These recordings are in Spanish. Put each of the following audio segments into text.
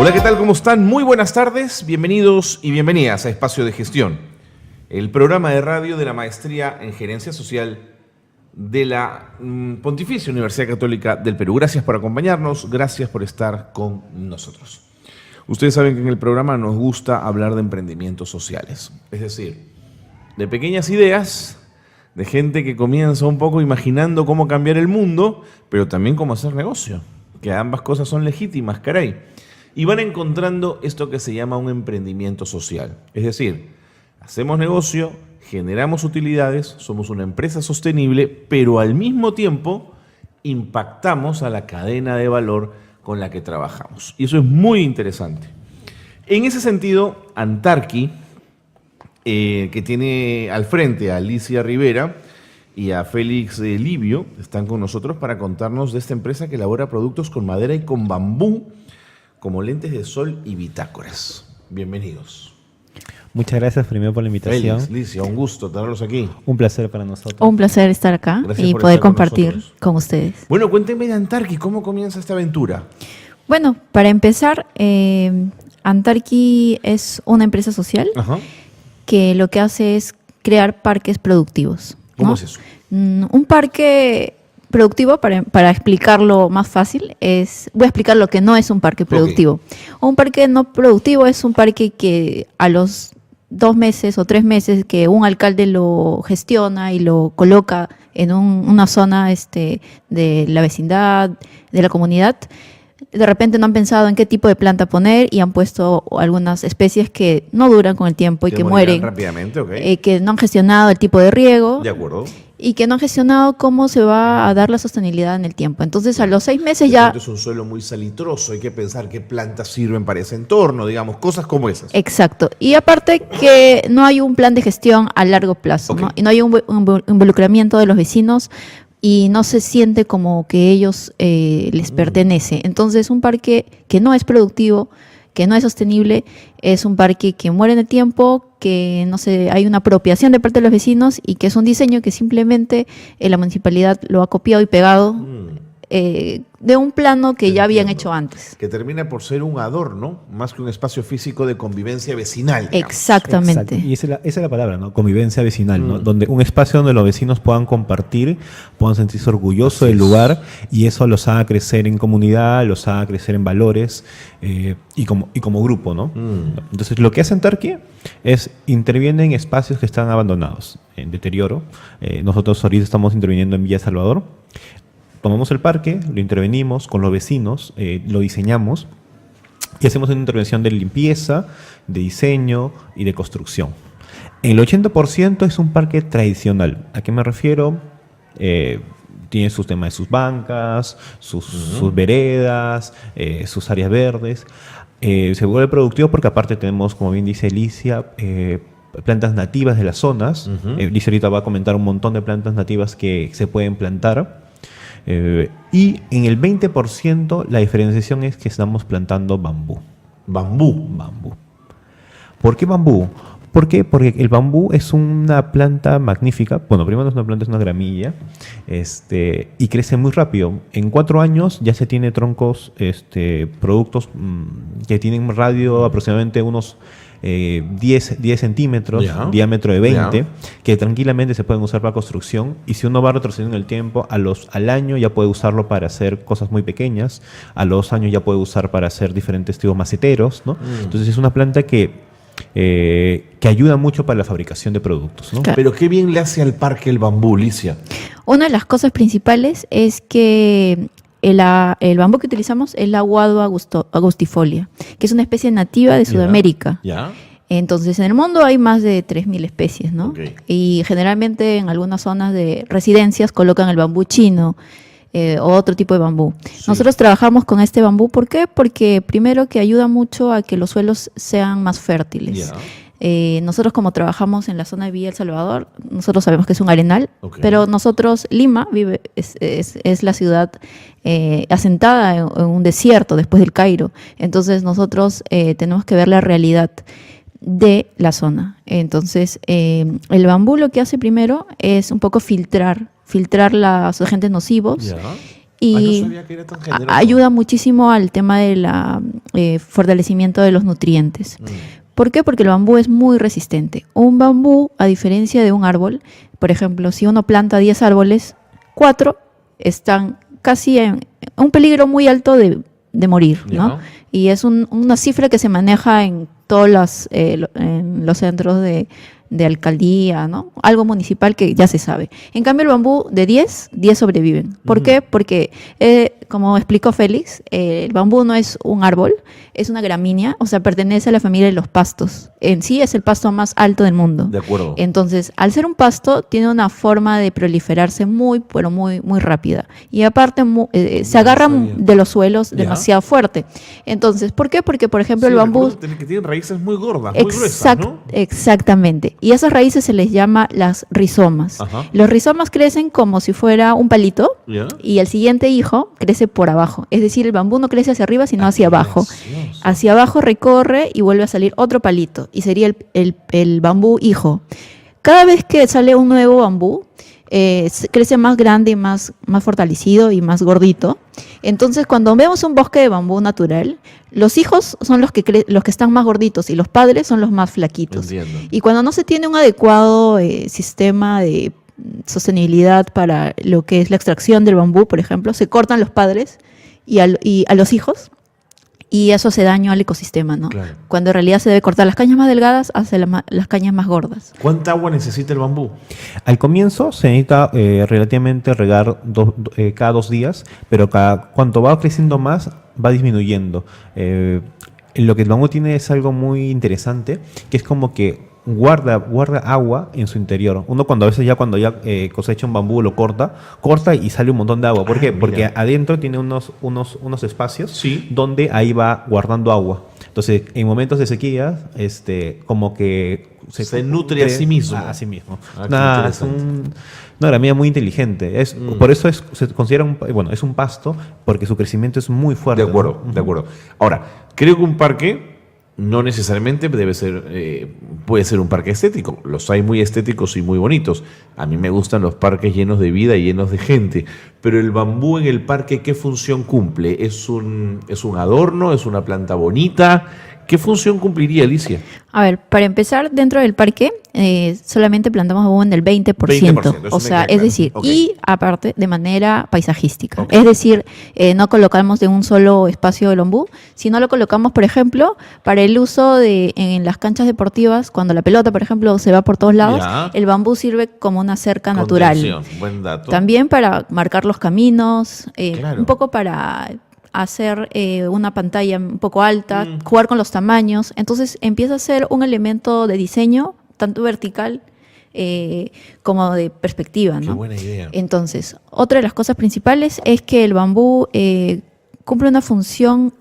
Hola, ¿qué tal? ¿Cómo están? Muy buenas tardes, bienvenidos y bienvenidas a Espacio de Gestión, el programa de radio de la Maestría en Gerencia Social de la Pontificia Universidad Católica del Perú. Gracias por acompañarnos, gracias por estar con nosotros. Ustedes saben que en el programa nos gusta hablar de emprendimientos sociales, es decir, de pequeñas ideas, de gente que comienza un poco imaginando cómo cambiar el mundo, pero también cómo hacer negocio, que ambas cosas son legítimas, caray. Y van encontrando esto que se llama un emprendimiento social. Es decir, hacemos negocio, generamos utilidades, somos una empresa sostenible, pero al mismo tiempo impactamos a la cadena de valor con la que trabajamos. Y eso es muy interesante. En ese sentido, Antarqui, que tiene al frente a Alicia Rivera y a Félix Livio, están con nosotros para contarnos de esta empresa que elabora productos con madera y con bambú, como lentes de sol y bitácoras. Bienvenidos. Muchas gracias primero por la invitación. Félix, Licia, un gusto tenerlos aquí. Un placer para nosotros. Un placer estar acá Gracias y por poder estar con compartir nosotros. con ustedes. Bueno, cuéntenme de Antarqui, ¿cómo comienza esta aventura? Bueno, para empezar, Antarqui es una empresa social Ajá. que lo que hace es crear parques productivos, ¿no? ¿Cómo es eso? Un parque productivo, para explicarlo más fácil, voy a explicar lo que no es un parque productivo. Un parque no productivo es un parque que a los 2 meses o 3 meses que un alcalde lo gestiona y lo coloca en una zona de la vecindad, de la comunidad, de repente no han pensado en qué tipo de planta poner y han puesto algunas especies que no duran con el tiempo y que morirán mueren, rápidamente, ok. que no han gestionado el tipo de riego De acuerdo. y que no han gestionado cómo se va a dar la sostenibilidad en el tiempo. Entonces, a los 6 meses De ya... pronto es un suelo muy salitroso, hay que pensar qué plantas sirven para ese entorno, digamos, cosas como esas. Exacto. Y aparte que no hay un plan de gestión a largo plazo, Ok. ¿no? Y no hay un involucramiento de los vecinos y no se siente como que ellos les pertenece. Entonces, un parque que no es productivo, que no es sostenible, es un parque que muere en el tiempo, que no sé, hay una apropiación de parte de los vecinos y que es un diseño que simplemente la municipalidad lo ha copiado y pegado de un plano que ya habían hecho antes. Que termina por ser un adorno, más que un espacio físico de convivencia vecinal, digamos. Exactamente. Exacto. Y esa es la palabra, ¿no? Convivencia vecinal, ¿no? Donde un espacio donde los vecinos puedan compartir, puedan sentirse orgullosos del lugar y eso los haga crecer en comunidad, los haga crecer en valores y como grupo, ¿no? Entonces, lo que hace Antarqui es interviene en espacios que están abandonados, en deterioro. Nosotros ahorita estamos interviniendo en Villa Salvador. Tomamos el parque, lo intervenimos con los vecinos, lo diseñamos y hacemos una intervención de limpieza, de diseño y de construcción. El 80% es un parque tradicional. ¿A qué me refiero? Tiene sus temas de sus bancas, sus veredas, sus áreas verdes. Se vuelve productivo porque aparte tenemos, como bien dice Alicia, plantas nativas de las zonas. Alicia ahorita va a comentar un montón de plantas nativas que se pueden plantar. Y en el 20% la diferenciación es que estamos plantando bambú. Bambú. ¿Por qué bambú? ¿Por qué? Porque el bambú es una planta magnífica. Bueno, primero no es una planta, es una gramilla. Y crece muy rápido. En 4 años ya se tiene troncos, productos que tienen un radio aproximadamente unos 10 centímetros, diámetro de 20, que tranquilamente se pueden usar para construcción. Y si uno va retrocediendo en el tiempo, al año ya puede usarlo para hacer cosas muy pequeñas, a los 2 años ya puede usar para hacer diferentes tipos maceteros, ¿no? Entonces es una planta que ayuda mucho para la fabricación de productos, ¿no? Claro. Pero qué bien le hace al parque el bambú, Licia. Una de las cosas principales es que el bambú que utilizamos es la Aguado agustifolia, que es una especie nativa de Sudamérica. ¿Ya? Entonces, en el mundo hay más de 3.000 especies, ¿no? Okay. Y generalmente en algunas zonas de residencias colocan el bambú chino o otro tipo de bambú. Sí. Nosotros trabajamos con este bambú, ¿por qué? Porque primero que ayuda mucho a que los suelos sean más fértiles. Ya. Nosotros como trabajamos en la zona de Villa El Salvador, nosotros sabemos que es un arenal, Ok. pero nosotros, Lima, es la ciudad asentada en un desierto después del Cairo. Entonces nosotros tenemos que ver la realidad de la zona. Entonces el bambú lo que hace primero es un poco filtrar los agentes nocivos. Ya. y no sabía que era tan generoso. ayuda muchísimo al tema del fortalecimiento de los nutrientes. ¿Por qué? Porque el bambú es muy resistente. Un bambú, a diferencia de un árbol, por ejemplo, si uno planta 10 árboles, 4 están casi en un peligro muy alto de morir, ¿no? Y es una cifra que se maneja en todos en los centros de alcaldía, ¿no? Algo municipal que ya se sabe. En cambio, el bambú de 10 sobreviven. ¿Por qué? Porque, como explicó Félix, el bambú no es un árbol, es una gramínea, o sea, pertenece a la familia de los pastos. En sí es el pasto más alto del mundo. De acuerdo. Entonces, al ser un pasto, tiene una forma de proliferarse pero muy, muy rápida. Y aparte, se agarra de los suelos demasiado fuerte. Entonces, ¿por qué? Porque, por ejemplo, el bambú... que tiene raíces muy gordas, muy gruesas, ¿no? Exactamente. Y esas raíces se les llama las rizomas. Ajá. Los rizomas crecen como si fuera un palito y el siguiente hijo crece por abajo. Es decir, el bambú no crece hacia arriba, sino hacia abajo. Gracioso. Hacia abajo recorre y vuelve a salir otro palito. Y sería el bambú hijo. Cada vez que sale un nuevo bambú, crece más grande y más fortalecido y más gordito. Entonces, cuando vemos un bosque de bambú natural, los hijos son los que están más gorditos y los padres son los más flaquitos. Entiendo. Y cuando no se tiene un adecuado sistema de sostenibilidad para lo que es la extracción del bambú, por ejemplo, se cortan los padres y a los hijos. Y eso hace daño al ecosistema, ¿no? Claro. Cuando en realidad se debe cortar las cañas más delgadas hacia las cañas más gordas. ¿Cuánta agua necesita el bambú? Al comienzo se necesita relativamente regar cada 2 días, pero cuanto va creciendo más, va disminuyendo. Lo que el bambú tiene es algo muy interesante, que es como que guarda agua en su interior. Uno cuando cosecha un bambú lo corta y sale un montón de agua. ¿Por qué? Mira. Porque adentro tiene unos espacios Sí. donde ahí va guardando agua. Entonces, en momentos de sequía, como que Se nutre a sí mismo. A sí mismo. Ah, qué Es interesante. una gramínea muy inteligente. Por eso se considera es un pasto, porque su crecimiento es muy fuerte. De acuerdo, ¿no? de acuerdo. Ahora, creo que un parque no necesariamente puede ser un parque estético. Los hay muy estéticos y muy bonitos. A mí me gustan los parques llenos de vida y llenos de gente. Pero el bambú en el parque, ¿qué función cumple? ¿Es un adorno? ¿Es una planta bonita? ¿Qué función cumpliría, Alicia? A ver, para empezar, dentro del parque solamente plantamos bambú en el 20%. 20%, eso O me sea, queda claro. es decir, Ok. y aparte de manera paisajística. Ok. Es decir, no colocamos de un solo espacio el bambú, sino lo colocamos, por ejemplo, para el uso en las canchas deportivas, cuando la pelota, por ejemplo, se va por todos lados, Ya. el bambú sirve como una cerca natural. Contención, buen dato. También para marcar los caminos, Claro. un poco para hacer una pantalla un poco alta, jugar con los tamaños. Entonces empieza a ser un elemento de diseño, tanto vertical como de perspectiva, Qué ¿no? buena idea. Entonces, otra de las cosas principales es que el bambú cumple una función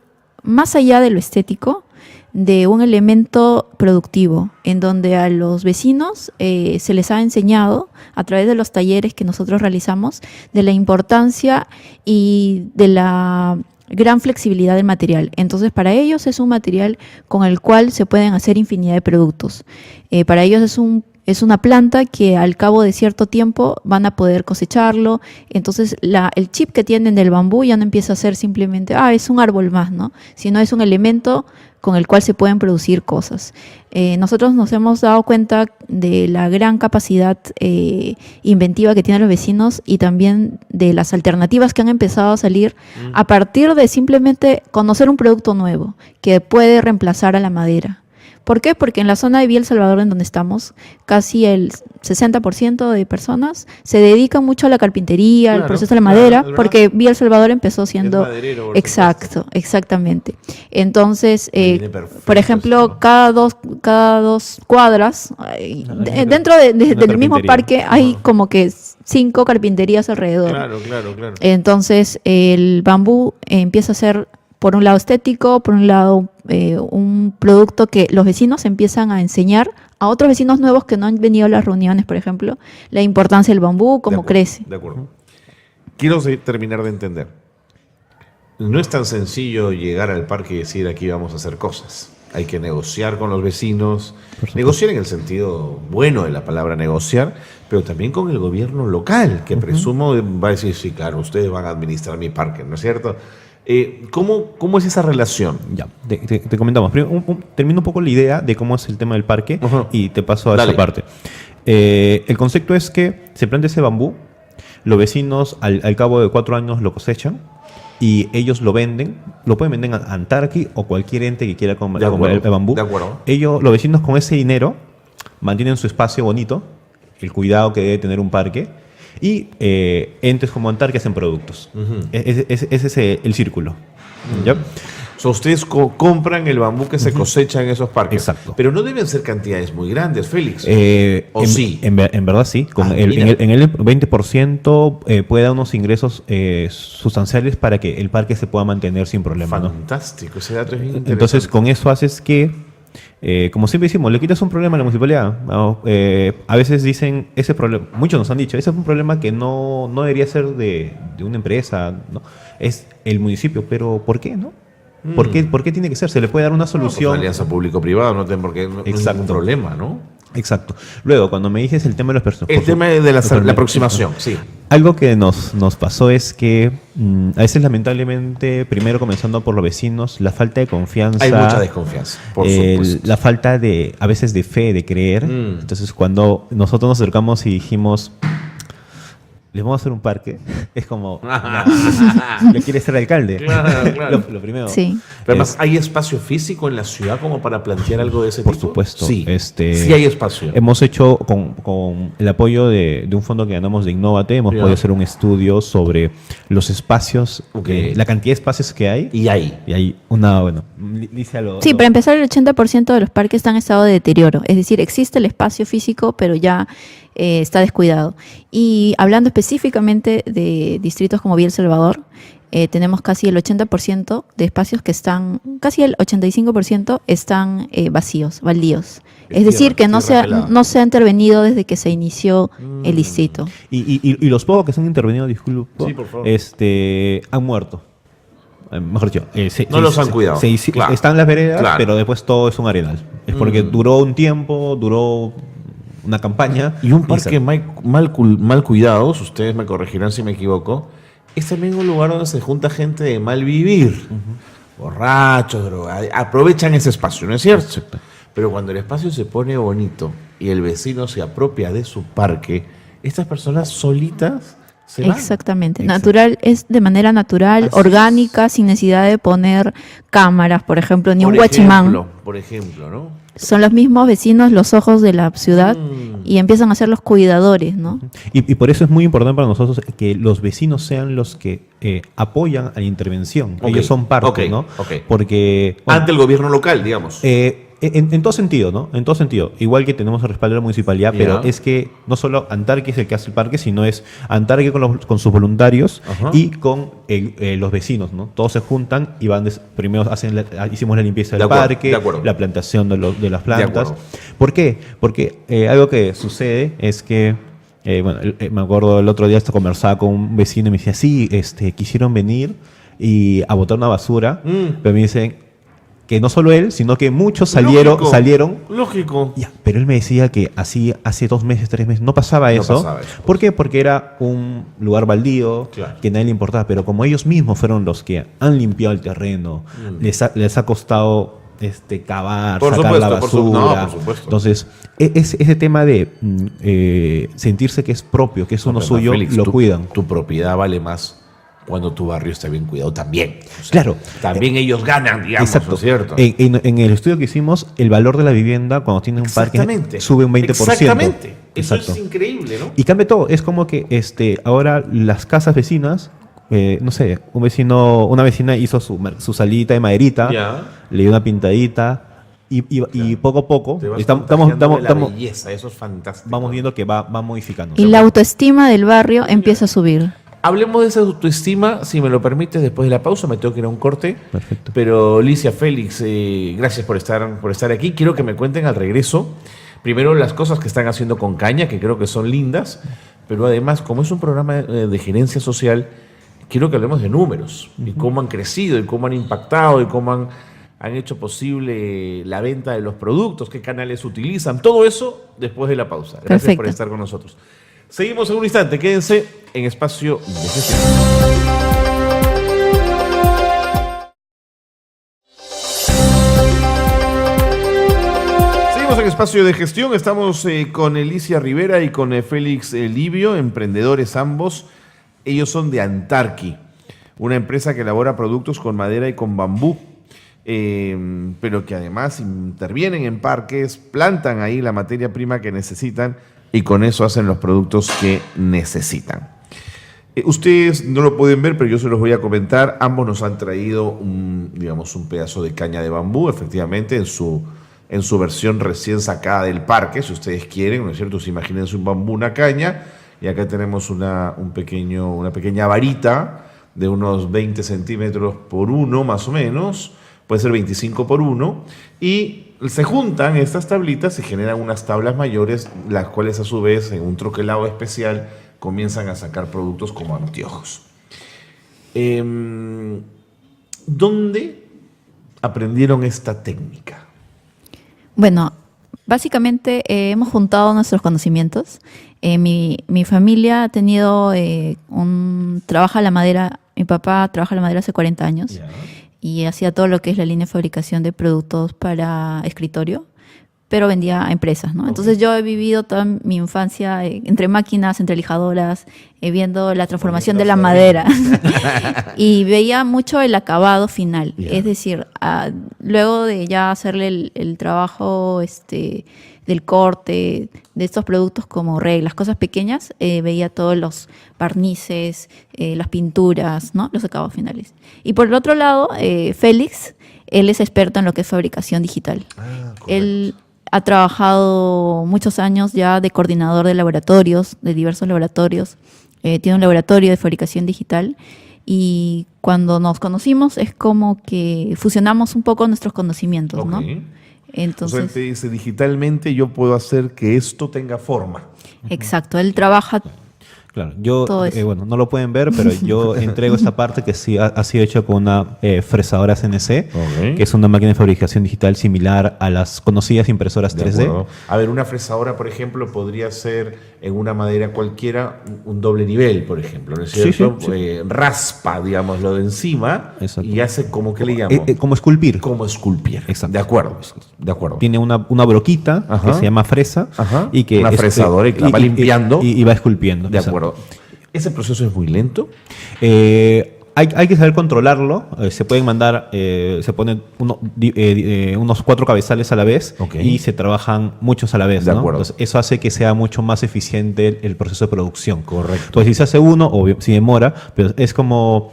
más allá de lo estético, de un elemento productivo, en donde a los vecinos se les ha enseñado, a través de los talleres que nosotros realizamos, de la importancia y de la gran flexibilidad del material. Entonces, para ellos es un material con el cual se pueden hacer infinidad de productos. Para ellos es una planta que al cabo de cierto tiempo van a poder cosecharlo. Entonces, el chip que tienen del bambú ya no empieza a ser simplemente, es un árbol más, ¿no? Sino es un elemento con el cual se pueden producir cosas. Nosotros nos hemos dado cuenta de la gran capacidad inventiva que tienen los vecinos y también de las alternativas que han empezado a salir a partir de simplemente conocer un producto nuevo que puede reemplazar a la madera. ¿Por qué? Porque en la zona de Villa El Salvador, en donde estamos, casi el 60% de personas se dedican mucho a la carpintería, al proceso de la madera, ¿verdad? porque Villa El Salvador empezó siendo... Es maderero, por Exacto, exactamente. Entonces, Me viene perfecto por ejemplo, esto. cada dos cuadras, dentro del mismo carpintería. parque hay como que 5 carpinterías alrededor. Claro. Entonces, el bambú empieza a ser, por un lado, estético, por un lado, un producto que los vecinos empiezan a enseñar a otros vecinos nuevos que no han venido a las reuniones, por ejemplo, la importancia del bambú, cómo crece. De acuerdo. Quiero terminar de entender. No es tan sencillo llegar al parque y decir aquí vamos a hacer cosas. hay que negociar con los vecinos, negociar en el sentido bueno de la palabra negociar, pero también con el gobierno local, que presumo va a decir, sí, claro, ustedes van a administrar mi parque, ¿no es cierto? ¿Cómo es esa relación? Ya, te comentamos. Primero, termino un poco la idea de cómo es el tema del parque y te paso a Dale. esa parte. El concepto es que se planta ese bambú, los vecinos al cabo de 4 años lo cosechan y ellos lo venden, lo pueden vender a Antarqui o cualquier ente que quiera comprar el bambú. De acuerdo. Los vecinos con ese dinero mantienen su espacio bonito, el cuidado que debe tener un parque, y entes como Antarqui hacen productos. Ese es el círculo. ¿Ya? O sea, ustedes compran el bambú que se cosecha en esos parques. Exacto. Pero no deben ser cantidades muy grandes, Félix. ¿O sí? En verdad sí. Mira. En el 20% puede dar unos ingresos sustanciales para que el parque se pueda mantener sin problema, ¿no? Fantástico, ese dato es bien interesante. Entonces, con eso haces que, como siempre decimos, le quitas un problema a la municipalidad. A veces dicen, ese problema, muchos nos han dicho, ese es un problema que no debería ser de una empresa, ¿no? Es el municipio, pero ¿por qué, no? ¿Por qué tiene que ser? Se le puede dar una solución. Una alianza público-privada, no tiene por qué, no es ningún problema, ¿no? Exacto. Luego, cuando me dices el tema de los personajes. El tema de la aproximación, sí. Algo que nos pasó es que a veces lamentablemente, primero comenzando por los vecinos, la falta de confianza. Hay mucha desconfianza, por supuesto. La falta a veces de fe, de creer. Entonces cuando nosotros nos acercamos y dijimos, les vamos a hacer un parque, es como, ¿ya quieres ser alcalde? Claro. Lo primero. Sí. Pero además, ¿hay espacio físico en la ciudad como para plantear algo de ese Por tipo? supuesto. Sí, Sí hay espacio. Hemos hecho, con el apoyo de un fondo que ganamos de Innovate, hemos podido hacer un estudio sobre los espacios, la cantidad de espacios que hay. Y hay. Y hay una, Licia Sí, para empezar, el 80% de los parques están en estado de deterioro. Es decir, existe el espacio físico, pero ya está descuidado. Y hablando específicamente de distritos como Villa El Salvador, tenemos casi el 80% de espacios que están, casi el 85% están vacíos, baldíos. Es decir, que no se ha intervenido desde que se inició el distrito. Y los pocos que se han intervenido, disculpo, Sí, por favor. Han muerto. Mejor dicho, No los han cuidado. Claro. Están las veredas, Claro. pero después todo es un arenal. Es porque duró un tiempo, duró una campaña. Y un parque mal cuidado, ustedes me corregirán si me equivoco, es también un lugar donde se junta gente de mal vivir. Borrachos, drogados, aprovechan ese espacio, ¿no es cierto? Exacto. Pero cuando el espacio se pone bonito y el vecino se apropia de su parque, estas personas solitas se van. Exactamente. Exacto. Natural, es de manera natural, Así orgánica, sin necesidad de poner cámaras, por ejemplo, ni un guachimán. Por ejemplo, ¿no? Son los mismos vecinos los ojos de la ciudad y empiezan a ser los cuidadores, ¿no? Y por eso es muy importante para nosotros que los vecinos sean los que apoyan a la intervención. Ok, Ellos son parte, ok, ¿no? ok. Porque... bueno, Ante el gobierno local, digamos. en todo sentido, ¿no? En todo sentido. Igual que tenemos el respaldo de la municipalidad, Ya. pero es que no solo Antarqui es el que hace el parque, sino es Antarqui con sus voluntarios Ajá. y con los vecinos, ¿no? Todos se juntan y van, primero hicimos la limpieza De del acuerdo, parque, de acuerdo. la plantación de las plantas. acuerdo. ¿Por qué? Porque algo que sucede es que me acuerdo el otro día conversaba con un vecino y me decía, sí, quisieron venir y a botar una basura, pero me dicen que no solo él, sino que muchos salieron. Lógico. Ya, pero él me decía que así hace 2 meses, 3 meses, no pasaba eso. pasaba eso. ¿Por qué? Porque era un lugar baldío, Claro. que nadie le importaba. Pero como ellos mismos fueron los que han limpiado el terreno, les ha costado cavar, Por sacar supuesto, la basura. por supuesto. Entonces, ese tema de sentirse que es propio, que es uno suyo, Félix, lo cuidan. Tu propiedad vale más cuando tu barrio está bien cuidado también. O sea, Claro. También ellos ganan, digamos, Exacto. ¿no es cierto? En el estudio que hicimos, el valor de la vivienda cuando tiene un parque Exactamente. sube un 20%. Exactamente. Eso Exacto. es increíble, ¿no? Y cambia todo. Es como que ahora las casas vecinas, no sé, una vecina hizo su salita de maderita, Ya. le dio una pintadita y poco a poco Te vas estamos contagiando de la belleza, eso es fantástico. vamos viendo que va modificando. Y la autoestima del barrio empieza a subir. Hablemos de esa autoestima, si me lo permites, después de la pausa. Me tengo que ir a un corte. Perfecto. Pero Licia, Félix, gracias por estar aquí. Quiero que me cuenten al regreso, primero las cosas que están haciendo con Caña, que creo que son lindas, pero además, como es un programa de gerencia social, quiero que hablemos de números, y cómo han crecido, y cómo han impactado, y cómo han han hecho posible la venta de los productos, qué canales utilizan, todo eso después de la pausa. Gracias Perfecto. por estar con nosotros. Seguimos en un instante, quédense en Espacio de Gestión. Seguimos en Espacio de Gestión, estamos con Elicia Rivera y con Félix Livio, emprendedores ambos. Ellos son de Antarqui, una empresa que elabora productos con madera y con bambú, pero que además intervienen en parques, plantan ahí la materia prima que necesitan y con eso hacen los productos que necesitan. Ustedes no lo pueden ver, pero yo se los voy a comentar. Ambos nos han traído un pedazo de caña de bambú, efectivamente, en su versión recién sacada del parque, si ustedes quieren, ¿no es cierto? Imagínense un bambú, una caña, y acá tenemos una pequeña varita de unos 20 centímetros por 1, más o menos, puede ser 25 por 1, y se juntan estas tablitas y generan unas tablas mayores, las cuales a su vez, en un troquelado especial, comienzan a sacar productos como anteojos. ¿Dónde aprendieron esta técnica? Bueno, básicamente hemos juntado nuestros conocimientos. Mi familia ha tenido trabaja la madera, mi papá trabaja la madera hace 40 años. Ya. Y hacía todo lo que es la línea de fabricación de productos para escritorio, pero vendía a empresas, ¿no? Entonces yo he vivido toda mi infancia entre máquinas, entre lijadoras, viendo la transformación de la madera y veía mucho el acabado final. Yeah. Es decir, luego de ya hacerle el trabajo del corte de estos productos como reglas, cosas pequeñas, veía todos los barnices, las pinturas, ¿no? Los acabados finales. Y por el otro lado, Félix, él es experto en lo que es fabricación digital. Él ha trabajado muchos años ya de coordinador de laboratorios, de diversos laboratorios. Tiene un laboratorio de fabricación digital y cuando nos conocimos es como que fusionamos un poco nuestros conocimientos, ¿no? Entonces, o sea, te dice, digitalmente yo puedo hacer que esto tenga forma. exacto, él trabaja. Claro, yo, Todo eso. bueno, no lo pueden ver, pero yo entrego esta parte que sí ha sido hecha con una fresadora CNC, Ok. que es una máquina de fabricación digital similar a las conocidas impresoras De 3D. acuerdo. A ver, una fresadora, por ejemplo, podría ser en una madera cualquiera un doble nivel, por ejemplo, ¿no es Sí, cierto? sí. Raspa, digamos, lo de encima. Exacto. Y hace como, ¿qué le llamo? Como esculpir. Como esculpir. Exacto. De acuerdo, de acuerdo. Tiene una broquita Ajá. que se llama fresa. Ajá. Y que Una fresadora y la va limpiando. Y va esculpiendo. De Exacto. acuerdo. ¿Ese proceso es muy lento? Hay que saber controlarlo. Se pueden mandar, se ponen unos 4 cabezales a la vez, Ok. y se trabajan muchos a la vez, De ¿no? acuerdo. Entonces, eso hace que sea mucho más eficiente el proceso de producción. Correcto. Entonces, si se hace uno, obvio, si demora, pero es como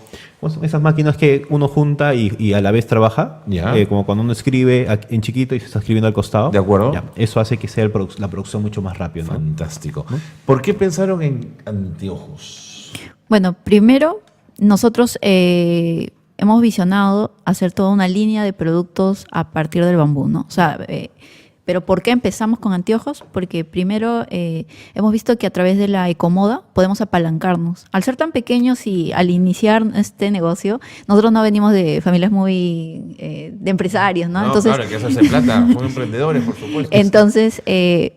esas máquinas que uno junta y a la vez trabaja, Ya. como cuando uno escribe en chiquito y se está escribiendo al costado. De acuerdo. Ya, eso hace que sea la producción mucho más rápido, ¿no? Fantástico. ¿Por qué pensaron en anteojos? Bueno, primero, nosotros hemos visionado hacer toda una línea de productos a partir del bambú, ¿no? O sea, pero ¿por qué empezamos con anteojos? Porque primero hemos visto que a través de la ecomoda podemos apalancarnos. Al ser tan pequeños y al iniciar este negocio, nosotros no venimos de familias muy de empresarios, ¿no? Entonces, claro, que hacerse plata. Son emprendedores, por supuesto. entonces,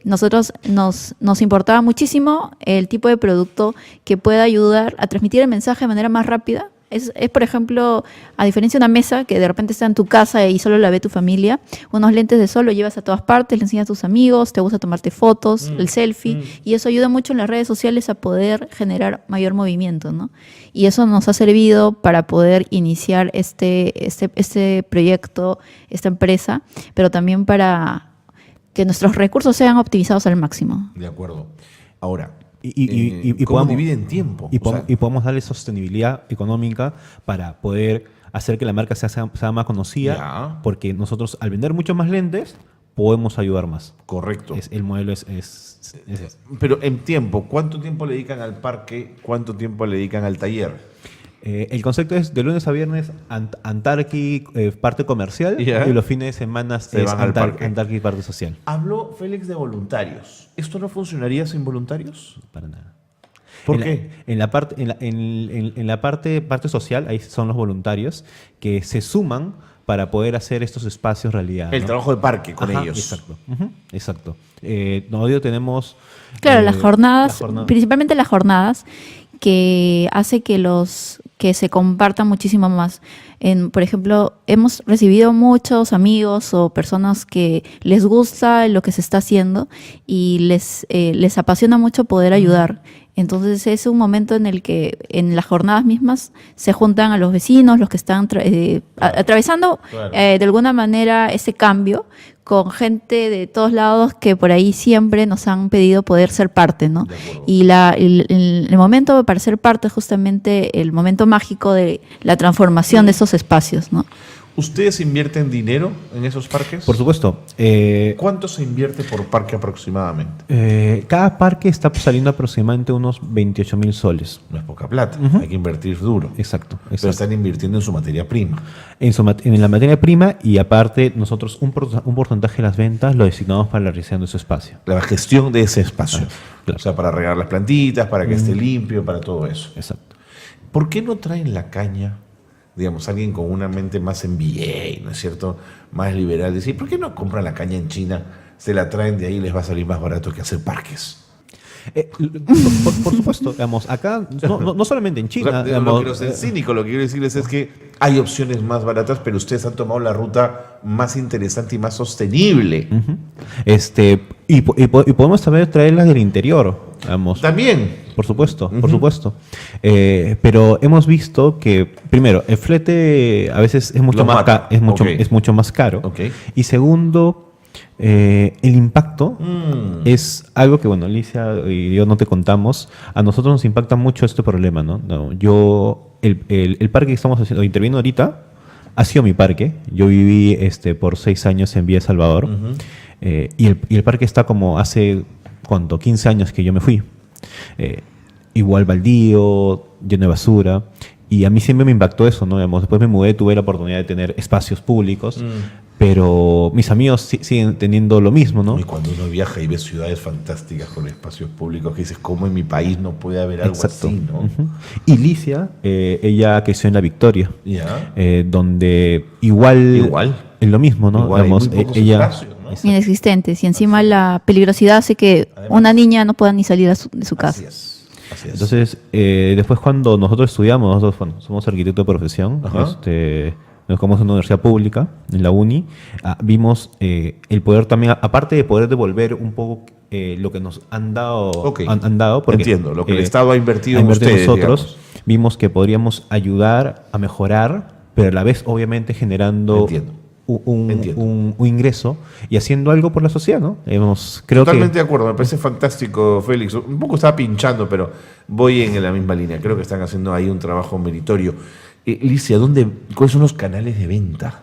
nosotros nos importaba muchísimo el tipo de producto que pueda ayudar a transmitir el mensaje de manera más rápida. Es, por ejemplo, a diferencia de una mesa que de repente está en tu casa y solo la ve tu familia, unos lentes de sol lo llevas a todas partes, le enseñas a tus amigos, te gusta tomarte fotos, el selfie, y eso ayuda mucho en las redes sociales a poder generar mayor movimiento, ¿no? Y eso nos ha servido para poder iniciar este proyecto, esta empresa, pero también para que nuestros recursos sean optimizados al máximo. De acuerdo. Ahora, Y ¿cómo podamos- dividen tiempo? Y, O sea, y podamos darle sostenibilidad económica para poder hacer que la marca sea más conocida, Ya. porque nosotros al vender muchos más lentes podemos ayudar más. correcto. El modelo es Pero en tiempo, ¿cuánto tiempo le dedican al parque? ¿Cuánto tiempo le dedican al taller? el concepto es de lunes a viernes Antarqui, parte comercial, Ya. y los fines de semana Se es van al parque. Antarqui, parte social. Habló Félix de voluntarios. ¿Esto no funcionaría sin voluntarios? Para nada. ¿Por En la- qué? En la parte social, ahí son los voluntarios que se suman para poder hacer estos espacios realidad. El ¿no? trabajo de parque con ellos. Exacto. Exacto. Nosotros tenemos... Claro, las jornadas, la jornada- principalmente las jornadas, que hace que se compartan muchísimo más. Por ejemplo, hemos recibido muchos amigos o personas que les gusta lo que se está haciendo y les apasiona mucho poder ayudar. Entonces es un momento en el que en las jornadas mismas se juntan a los vecinos, los que están atravesando Claro. de alguna manera ese cambio, con gente de todos lados que por ahí siempre nos han pedido poder ser parte, ¿no? De acuerdo. Y el momento para ser parte es justamente el momento mágico de la transformación de esos espacios, ¿no? ¿Ustedes invierten dinero en esos parques? Por supuesto. ¿Cuánto se invierte por parque aproximadamente? Cada parque está saliendo aproximadamente unos 28.000 soles. No es poca plata, hay que invertir duro. Exacto. Pero están invirtiendo en su materia prima. En la materia prima, y aparte nosotros un porcentaje de las ventas lo designamos para la realización de su espacio. La gestión de ese espacio. Claro. O sea, para regar las plantitas, para que esté limpio, para todo eso. Exacto. ¿Por qué no traen la caña, digamos, alguien con una mente más MBA, ¿no es cierto? Más liberal. Decir, ¿por qué no compran la caña en China? Se la traen de ahí y les va a salir más barato que hacer parques. Por supuesto, digamos, acá, no solamente en O China, sea, digamos, no quiero ser cínico, lo que quiero decirles es que hay opciones más baratas, pero ustedes han tomado la ruta más interesante y más sostenible. y podemos también traerlas del interior, digamos. También. Por supuesto, por supuesto. Pero hemos visto que, primero, el flete a veces es mucho, Lo más, mata. Ok. es mucho más caro. Ok. Y segundo, el impacto es algo que, bueno, Alicia y yo no te contamos. A nosotros nos impacta mucho este problema, ¿no? El parque que estamos interviniendo ahorita ha sido mi parque. Yo viví por 6 años en Villa Salvador. Y el parque está como hace, ¿cuánto? 15 años que yo me fui. Igual baldío, lleno de basura. Y a mí siempre me impactó eso, ¿no? Digamos, después me mudé, tuve la oportunidad de tener espacios públicos, pero mis amigos siguen teniendo lo mismo, ¿no? Y cuando uno viaja y ve ciudades fantásticas con espacios públicos, que dices, ¿cómo en mi país no puede haber algo Exacto. así, no? Ujú. Y Licia, ella creció en La Victoria, Ya. donde igual es lo mismo, ¿no? Igual hay Digamos, muy pocos ella espacios, ¿no? Inexistentes. Y encima la peligrosidad hace que Además. una niña no pueda ni salir de su casa. Así es. Así es. Entonces, después cuando nosotros estudiamos, nosotros somos arquitectos de profesión, Ajá. nos fuimos a una universidad pública, en la uni, vimos el poder también, aparte de poder devolver un poco lo que nos han dado, Ok. han dado porque, Entiendo, lo que el Estado ha invertido en invertido ustedes, nosotros, digamos. vimos que podríamos ayudar a mejorar, pero a la vez obviamente generando Entiendo. Entiendo. un ingreso y haciendo algo por la sociedad, ¿no? Creo Totalmente que de acuerdo, me parece fantástico, Félix. Un poco estaba pinchando, pero voy en la misma línea. Creo que están haciendo ahí un trabajo meritorio. Licia, ¿cuáles son los canales de venta?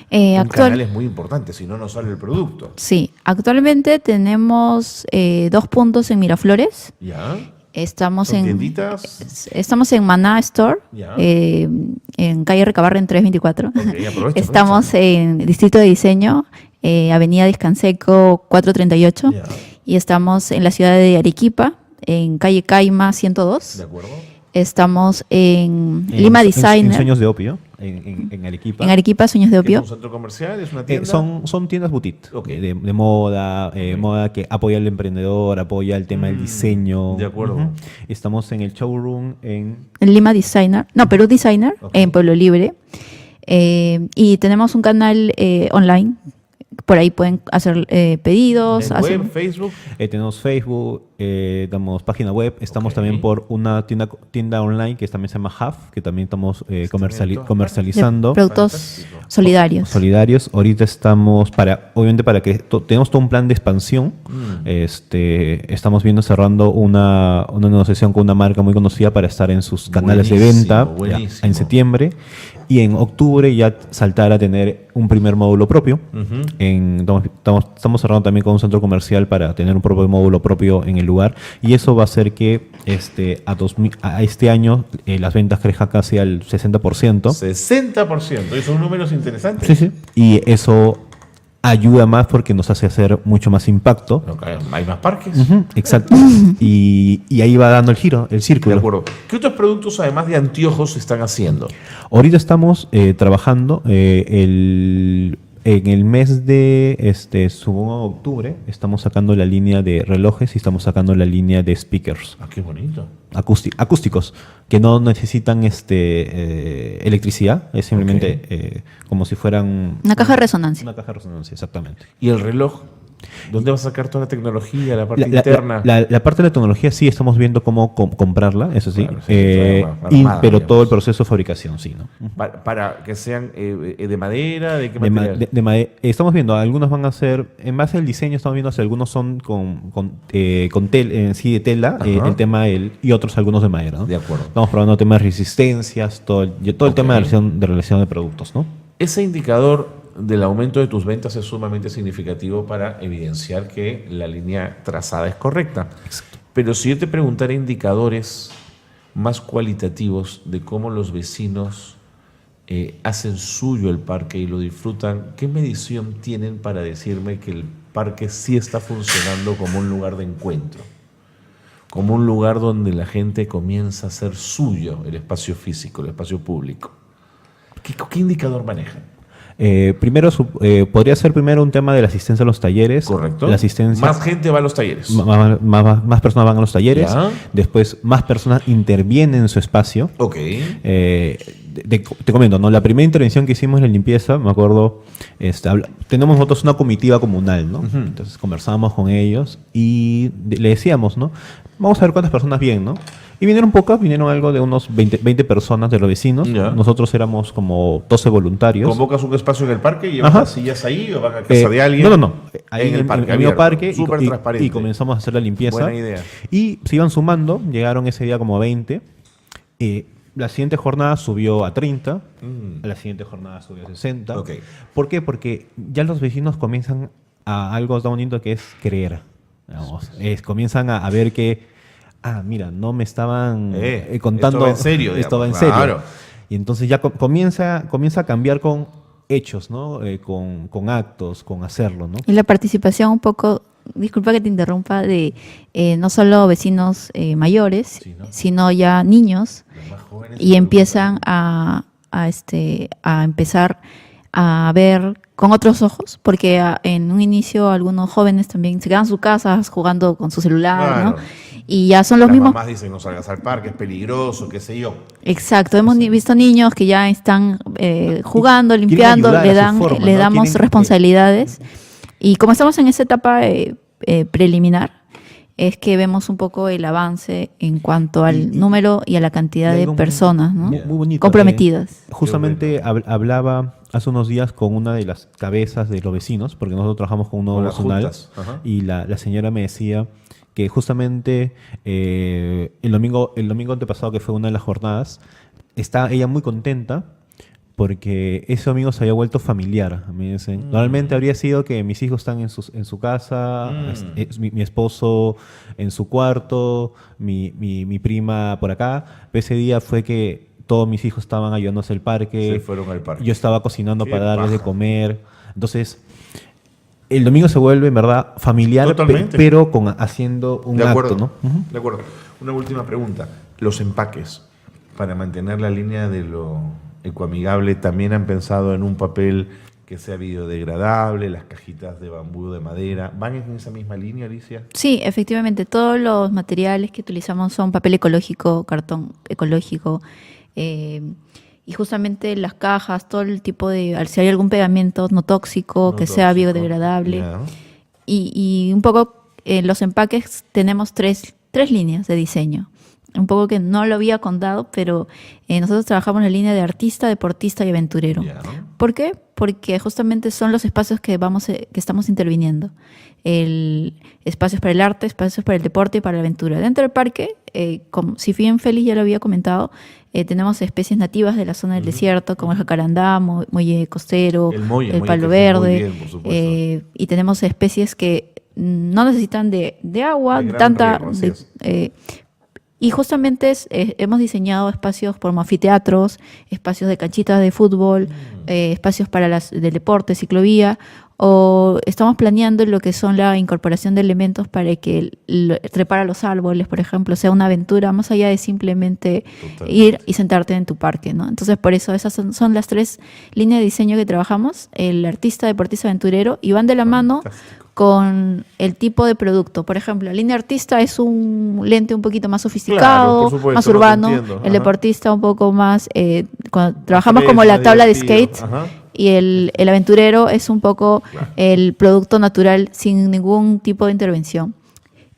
Son canales muy importantes, si no, no sale el producto. Sí, actualmente tenemos 2 puntos en Miraflores. ¿Ya? Estamos ¿Son en tienditas? Maná Store, Ya. en calle Recabarren 324. Ok, aprovecha, Estamos en Distrito de Diseño, Avenida Discanseco 438. Ya. Y estamos en la ciudad de Arequipa, en calle Caima 102. ¿De acuerdo? Estamos en Lima en Designer. Sueños de Opio, en Arequipa. En Arequipa, Sueños de ¿Es Opio. un centro comercial? ¿Es una tienda? Son tiendas boutique, Ok. de moda, moda que apoya al emprendedor, apoya el tema del diseño. de acuerdo. Ujú. Estamos en el showroom en... En Lima Designer, no, Perú Designer, Ok. en Pueblo Libre. Y tenemos un canal online. Por ahí pueden hacer pedidos. ¿En hacer- web, Facebook? tenemos Facebook, damos página web, estamos Ok. también por una tienda online que también se llama Hub, que también estamos en todas comercializando. de productos Fantástico. solidarios. Solidarios. Ahorita estamos obviamente para que tenemos todo un plan de expansión. Estamos cerrando una negociación con una marca muy conocida para estar en sus canales de Buenísimo, venta buenísimo. en septiembre. Y en octubre ya saltar a tener un primer módulo propio. Estamos cerrando también con un centro comercial para tener un propio módulo propio en el lugar. Y eso va a hacer que a este año las ventas crezcan casi al 60%. 60%. Y son números interesantes. Sí, sí. Y eso ayuda más porque nos hace hacer mucho más impacto. Okay, hay más parques. Exacto. Y ahí va dando el giro, el círculo. De acuerdo. ¿Qué otros productos, además de anteojos, están haciendo? Ahorita estamos trabajando en el mes de supongo octubre, estamos sacando la línea de relojes y estamos sacando la línea de speakers. Ah, qué bonito. Acústicos, que no necesitan electricidad, es simplemente como si fueran... Una caja de resonancia. Una caja de resonancia, exactamente. ¿Y el reloj? ¿Dónde vas a sacar toda la tecnología, la parte interna? La parte de la tecnología sí estamos viendo cómo comprarla, eso sí, Claro, sí, armada, pero digamos. todo el proceso de fabricación sí, ¿no? Para que sean de madera, ¿de qué material? Estamos viendo, algunos van a ser, en base al diseño estamos viendo si algunos son con sí de tela, el tema y otros algunos de madera, ¿no? De acuerdo. Estamos probando temas de resistencias, todo el tema de relación de productos, ¿no? Ese indicador del aumento de tus ventas es sumamente significativo para evidenciar que la línea trazada es correcta. Exacto. Pero si yo te preguntara indicadores más cualitativos de cómo los vecinos hacen suyo el parque y lo disfrutan, ¿qué medición tienen para decirme que el parque sí está funcionando como un lugar de encuentro? Como un lugar donde la gente comienza a hacer suyo el espacio físico, el espacio público. ¿Qué indicador manejan? Primero, podría ser primero un tema de la asistencia a los talleres. Correcto. La asistencia, Más gente va a los talleres. más personas van a los talleres. Ya. Después, más personas intervienen en su espacio. Ok. Te comento, ¿no? La primera intervención que hicimos en la limpieza, me acuerdo, tenemos nosotros una comitiva comunal, ¿no? Entonces conversábamos con ellos y le decíamos, ¿no? Vamos a ver cuántas personas vienen, ¿no? Y vinieron pocas, vinieron algo de unos 20 personas de los vecinos. Ya. Nosotros éramos como 12 voluntarios. ¿Convocas un espacio en el parque y llevas Ajá. las sillas ahí o van a casa de alguien? No. Ahí en el parque, en el mismo parque Súper transparente. y comenzamos a hacer la limpieza. Buena idea. Y se iban sumando, llegaron ese día como 20. La siguiente jornada subió a 30, la siguiente jornada subió a 60. Ok. ¿Por qué? Porque ya los vecinos comienzan a algo tan bonito que es creer. Digamos. Comienzan a ver que, mira, no me estaban contando. Esto va en serio. Esto va en digamos. serio. Claro. Y entonces ya comienza a cambiar con hechos, ¿no? Con actos, con hacerlo, ¿no? Y la participación un poco, disculpa que te interrumpa, de no solo vecinos mayores, Sí, ¿no? sino ya niños, Los más jóvenes y empiezan a empezar a ver con otros ojos, porque en un inicio algunos jóvenes también se quedan en sus casas jugando con su celular, Claro. ¿no? Y ya son los Las mismos. mamás dicen no salgas al parque, es peligroso, qué sé yo. Exacto, hemos visto niños que ya están jugando, Quieren limpiando, ayudar le a su forma, le ¿no? damos Quieren- responsabilidades. Y como estamos en esa etapa preliminar, es que vemos un poco el avance en cuanto al número y a la cantidad y de algo personas, ¿no? muy bonito, comprometidas. Justamente hablaba hace unos días con una de las cabezas de los vecinos, porque nosotros trabajamos con un nuevo Con las nacional, juntas, ajá. y la señora me decía que justamente el domingo antepasado, que fue una de las jornadas, está ella muy contenta porque ese domingo se había vuelto familiar. Me dicen. Normalmente habría sido que mis hijos están en su casa, mi esposo en su cuarto, mi prima por acá. Pero ese día fue que todos mis hijos estaban ayudándose al parque. Se fueron al parque. Yo estaba cocinando Qué para darles de paja. comer. Entonces, el domingo se vuelve, en verdad, familiar, Totalmente. pero haciendo un De acuerdo, acto, ¿no? Ujú. de acuerdo. Una última pregunta. Los empaques, para mantener la línea de lo ecoamigable, ¿también han pensado en un papel que sea biodegradable, las cajitas de bambú, de madera? ¿Van en esa misma línea, Alicia? Sí, efectivamente, todos los materiales que utilizamos son papel ecológico, cartón ecológico, y justamente las cajas, todo el tipo de, si hay algún pegamento no tóxico, que sea biodegradable. Ya. Y un poco los empaques tenemos tres líneas de diseño. Un poco que no lo había contado, pero nosotros trabajamos en la línea de artista, deportista y aventurero. Ya. ¿Por qué? Porque justamente son los espacios que estamos interviniendo. Espacios para el arte, espacios para el deporte y para la aventura. Dentro del parque, como si bien Félix ya lo había comentado, tenemos especies nativas de la zona del desierto, como el jacarandá, muelle costero, El muelle, el muelle palo que fue muy verde, bien, por supuesto. y tenemos especies que no necesitan de agua, De gran tanta... riego, así es. Y justamente hemos diseñado espacios como anfiteatros, espacios de canchitas de fútbol, espacios para del deporte, ciclovía, o estamos planeando lo que son la incorporación de elementos para que trepar a los árboles, por ejemplo, sea una aventura más allá de simplemente ir y sentarte en tu parque, ¿no? Entonces, por eso esas son las 3 líneas de diseño que trabajamos, el artista, deportista, aventurero, y van de la mano con el tipo de producto. Por ejemplo, la línea artista es un lente un poquito más sofisticado, por supuesto, más no te urbano. entiendo. El deportista un poco más, cuando trabajamos como la tabla de skate, y el aventurero es un poco el producto natural sin ningún tipo de intervención.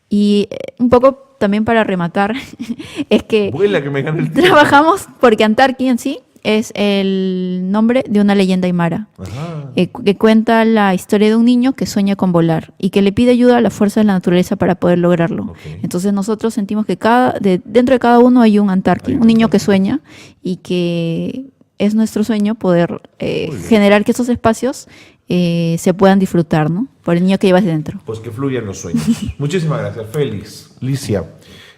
Y un poco también para rematar, es que Vuela, que me gane el tiempo. trabajamos porque Antarqui en sí es el nombre de una leyenda aymara, que cuenta la historia de un niño que sueña con volar y que le pide ayuda a la fuerza de la naturaleza para poder lograrlo. Entonces nosotros sentimos que dentro de cada uno hay un Antarqui, un niño que sueña, y que es nuestro sueño poder generar que esos espacios se puedan disfrutar, ¿no? Por el niño que llevas dentro. Pues que fluyan los sueños. Muchísimas gracias, Félix, Licia.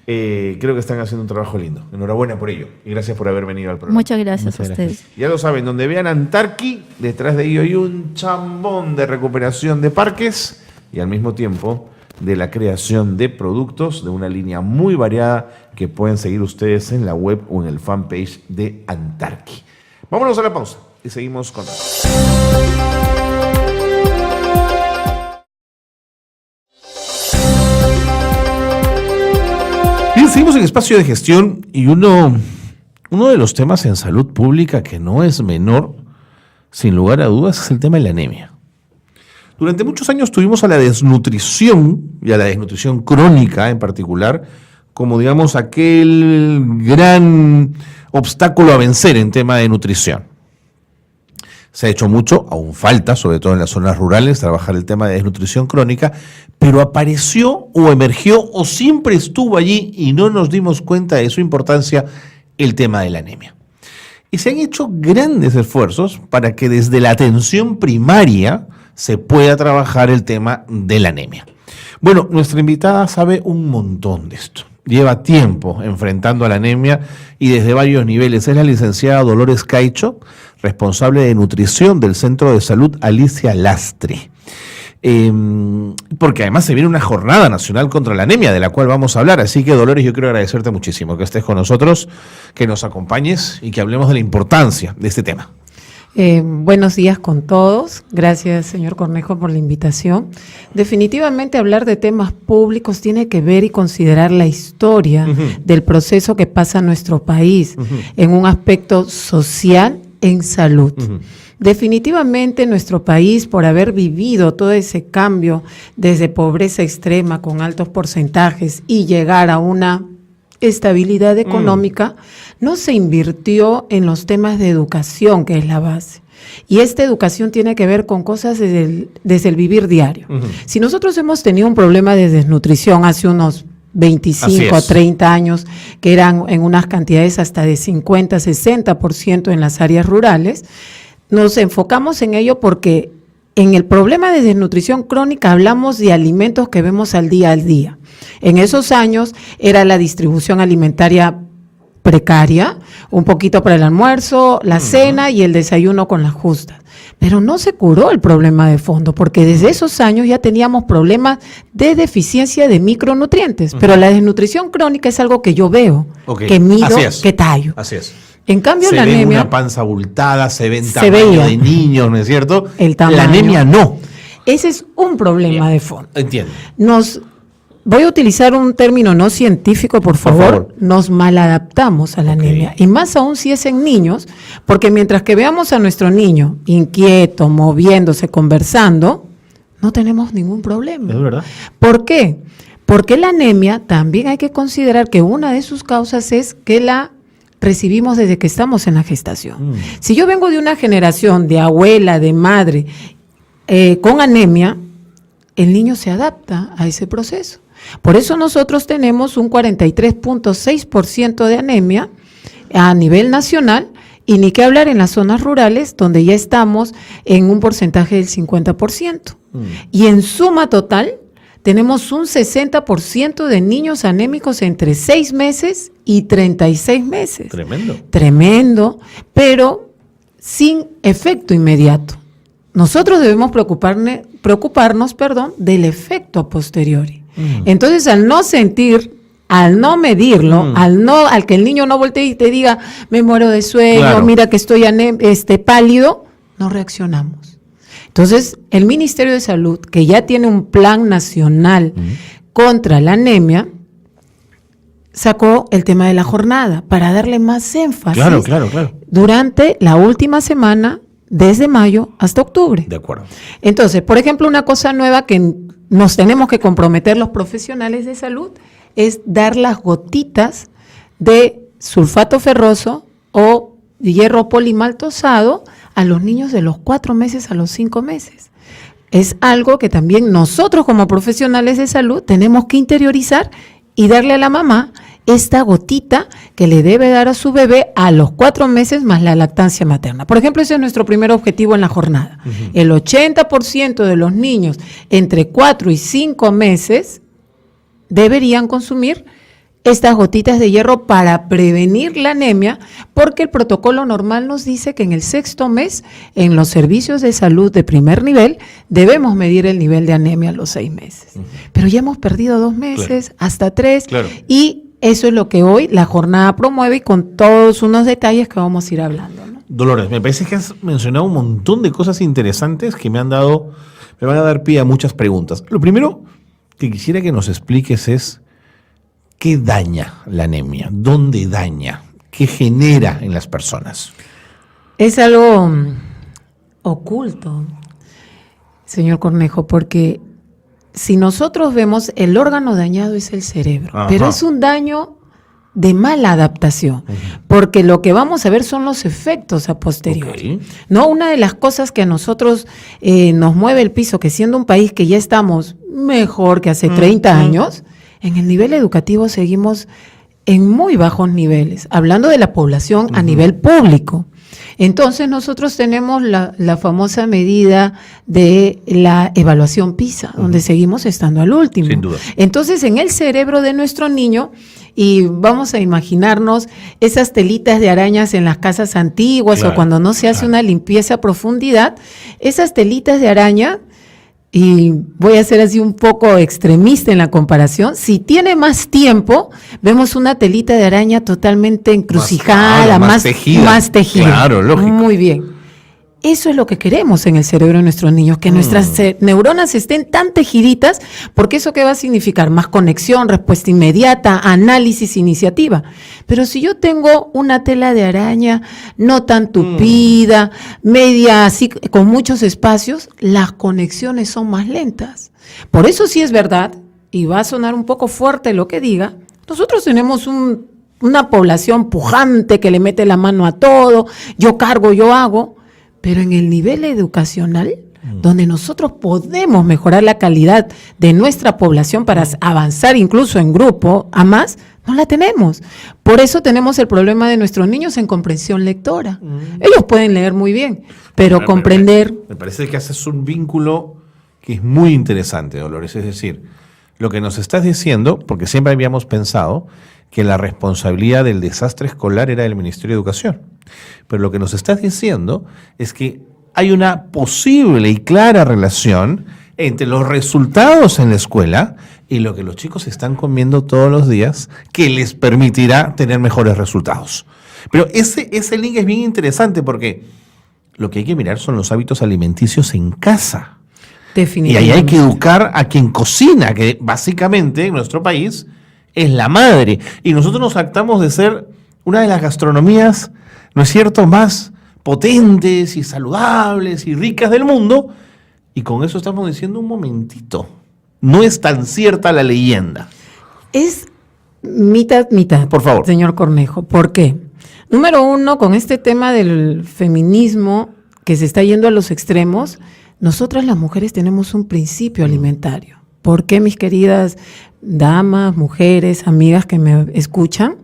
Creo que están haciendo un trabajo lindo. Enhorabuena por ello. Y gracias por haber venido al programa. Muchas gracias a ustedes. Ya lo saben, donde vean Antarqui, detrás de ello hay un chambón de recuperación de parques y al mismo tiempo de la creación de productos de una línea muy variada que pueden seguir ustedes en la web o en el fanpage de Antarqui. Vámonos a la pausa y seguimos con... Bien, seguimos en Espacio de Gestión y uno de los temas en salud pública que no es menor, sin lugar a dudas, es el tema de la anemia. Durante muchos años tuvimos a la desnutrición y a la desnutrición crónica en particular como, digamos, aquel gran obstáculo a vencer en tema de nutrición. Se ha hecho mucho, aún falta, sobre todo en las zonas rurales, trabajar el tema de desnutrición crónica, pero apareció o emergió o siempre estuvo allí y no nos dimos cuenta de su importancia el tema de la anemia. Y se han hecho grandes esfuerzos para que desde la atención primaria se pueda trabajar el tema de la anemia. Bueno, nuestra invitada sabe un montón de esto. Lleva tiempo enfrentando a la anemia y desde varios niveles. Es la licenciada Dolores Caicho, responsable de nutrición del Centro de Salud Alicia Lastre. Porque además se viene una jornada nacional contra la anemia de la cual vamos a hablar. Así que, Dolores, yo quiero agradecerte muchísimo que estés con nosotros, que nos acompañes y que hablemos de la importancia de este tema. Buenos días con todos. Gracias, señor Cornejo, por la invitación. Definitivamente hablar de temas públicos tiene que ver y considerar la historia del proceso que pasa en nuestro país en un aspecto social en salud. Definitivamente nuestro país, por haber vivido todo ese cambio desde pobreza extrema con altos porcentajes y llegar a una estabilidad económica, no se invirtió en los temas de educación, que es la base. Y esta educación tiene que ver con cosas desde el vivir diario. Si nosotros hemos tenido un problema de desnutrición hace unos 25 a 30 años, que eran en unas cantidades hasta de 50, 60% en las áreas rurales, nos enfocamos en ello porque en el problema de desnutrición crónica hablamos de alimentos que vemos al día. En esos años era la distribución alimentaria precaria, un poquito para el almuerzo, la cena y el desayuno con las justas. Pero no se curó el problema de fondo, porque desde esos años ya teníamos problemas de deficiencia de micronutrientes. Pero la desnutrición crónica es algo que yo veo, que mido, que tallo. Así es. En cambio, se la anemia... Se ve una panza abultada, se ven tamaño de niños, ¿no es cierto? El tamaño. La anemia no. Ese es un problema de fondo. Entiendo. Voy a utilizar un término no científico, por favor. Nos maladaptamos a la anemia. Y más aún si es en niños, porque mientras que veamos a nuestro niño inquieto, moviéndose, conversando, no tenemos ningún problema. Es verdad. ¿Por qué? Porque la anemia también hay que considerar que una de sus causas es que la recibimos desde que estamos en la gestación. Si yo vengo de una generación de abuela, de madre, con anemia, el niño se adapta a ese proceso. Por eso nosotros tenemos un 43.6% de anemia a nivel nacional, y ni qué hablar en las zonas rurales, donde ya estamos en un porcentaje del 50%. Y en suma total, tenemos un 60% de niños anémicos entre 6 meses y 36 meses. Tremendo. Tremendo, pero sin efecto inmediato. nosotros debemos preocuparnos, del efecto a posteriori. Entonces, al no sentir, al no medirlo, al que el niño no voltee y te diga, me muero de sueño, claro, mira que estoy pálido, no reaccionamos. Entonces, el Ministerio de Salud, que ya tiene un plan nacional contra la anemia, sacó el tema de la jornada para darle más énfasis Claro. durante la última semana, desde mayo hasta octubre. De acuerdo. Entonces, por ejemplo, una cosa nueva que nos tenemos que comprometer los profesionales de salud es dar las gotitas de sulfato ferroso o hierro polimaltosado a los niños de los 4 meses a los 5 meses. Es algo que también nosotros como profesionales de salud tenemos que interiorizar y darle a la mamá esta gotita que le debe dar a su bebé a los 4 meses más la lactancia materna. Por ejemplo, ese es nuestro primer objetivo en la jornada. El 80% de los niños entre 4 y 5 meses deberían consumir estas gotitas de hierro para prevenir la anemia, porque el protocolo normal nos dice que en el 6º mes, en los servicios de salud de primer nivel, debemos medir el nivel de anemia a los 6 meses. Pero ya hemos perdido 2 meses, hasta 3, y eso es lo que hoy la jornada promueve y con todos unos detalles que vamos a ir hablando, ¿no? Dolores, me parece que has mencionado un montón de cosas interesantes que me van a dar pie a muchas preguntas. Lo primero que quisiera que nos expliques es ¿qué daña la anemia? ¿Dónde daña? ¿Qué genera en las personas? Es algo oculto, señor Cornejo, porque si nosotros vemos, el órgano dañado es el cerebro, pero es un daño de mala adaptación, porque lo que vamos a ver son los efectos a posteriori. ¿No? Una de las cosas que a nosotros nos mueve el piso, que siendo un país que ya estamos mejor que hace 30 años, en el nivel educativo seguimos en muy bajos niveles, hablando de la población a nivel público. Entonces nosotros tenemos la famosa medida de la evaluación PISA, donde seguimos estando al último. Sin duda. Entonces en el cerebro de nuestro niño, y vamos a imaginarnos esas telitas de arañas en las casas antiguas, o cuando no se hace una limpieza a profundidad, esas telitas de araña, y voy a ser así un poco extremista en la comparación, si tiene más tiempo, vemos una telita de araña totalmente encrucijada, más tejida. Claro, lógico. Muy bien. Eso es lo que queremos en el cerebro de nuestros niños, que nuestras neuronas estén tan tejiditas, porque eso ¿qué va a significar? Más conexión, respuesta inmediata, análisis, iniciativa. Pero si yo tengo una tela de araña no tan tupida, media así, con muchos espacios, las conexiones son más lentas. Por eso sí es verdad, y va a sonar un poco fuerte lo que diga, nosotros tenemos una población pujante que le mete la mano a todo, yo cargo, yo hago. Pero en el nivel educacional, donde nosotros podemos mejorar la calidad de nuestra población para avanzar incluso en grupo a más, no la tenemos. Por eso tenemos el problema de nuestros niños en comprensión lectora. Ellos pueden leer muy bien, pero comprender... Me parece que haces un vínculo que es muy interesante, Dolores. Es decir, lo que nos estás diciendo, porque siempre habíamos pensado que la responsabilidad del desastre escolar era del Ministerio de Educación. Pero lo que nos estás diciendo es que hay una posible y clara relación entre los resultados en la escuela y lo que los chicos están comiendo todos los días, que les permitirá tener mejores resultados. Pero ese link es bien interesante, porque lo que hay que mirar son los hábitos alimenticios en casa. Definitivamente. Y ahí hay que educar a quien cocina, que básicamente en nuestro país es la madre. Y nosotros nos jactamos de ser una de las gastronomías, ¿no es cierto?, más potentes y saludables y ricas del mundo. Y con eso estamos diciendo un momentito, no es tan cierta la leyenda. Es mitad. Por favor. Señor Cornejo. ¿Por qué? Número uno, con este tema del feminismo que se está yendo a los extremos, nosotras las mujeres tenemos un principio alimentario. ¿Por qué, mis queridas damas, mujeres, amigas que me escuchan?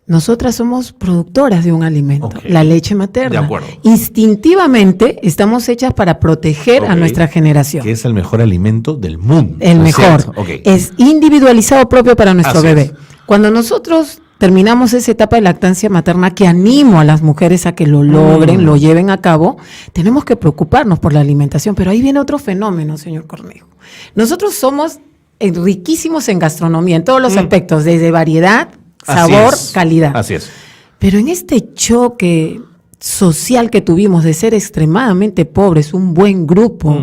Nosotras somos productoras de un alimento, la leche materna. De acuerdo. Instintivamente estamos hechas para proteger a nuestra generación. Que es el mejor alimento del mundo. El mejor. Es individualizado propio para nuestro bebé. Cuando nosotros terminamos esa etapa de lactancia materna, que animo a las mujeres a que lo logren, lo lleven a cabo, tenemos que preocuparnos por la alimentación. Pero ahí viene otro fenómeno, señor Cornejo. Nosotros somos riquísimos en gastronomía, en todos los aspectos, desde variedad, sabor, calidad. Así es. Pero en este choque social que tuvimos de ser extremadamente pobres, un buen grupo,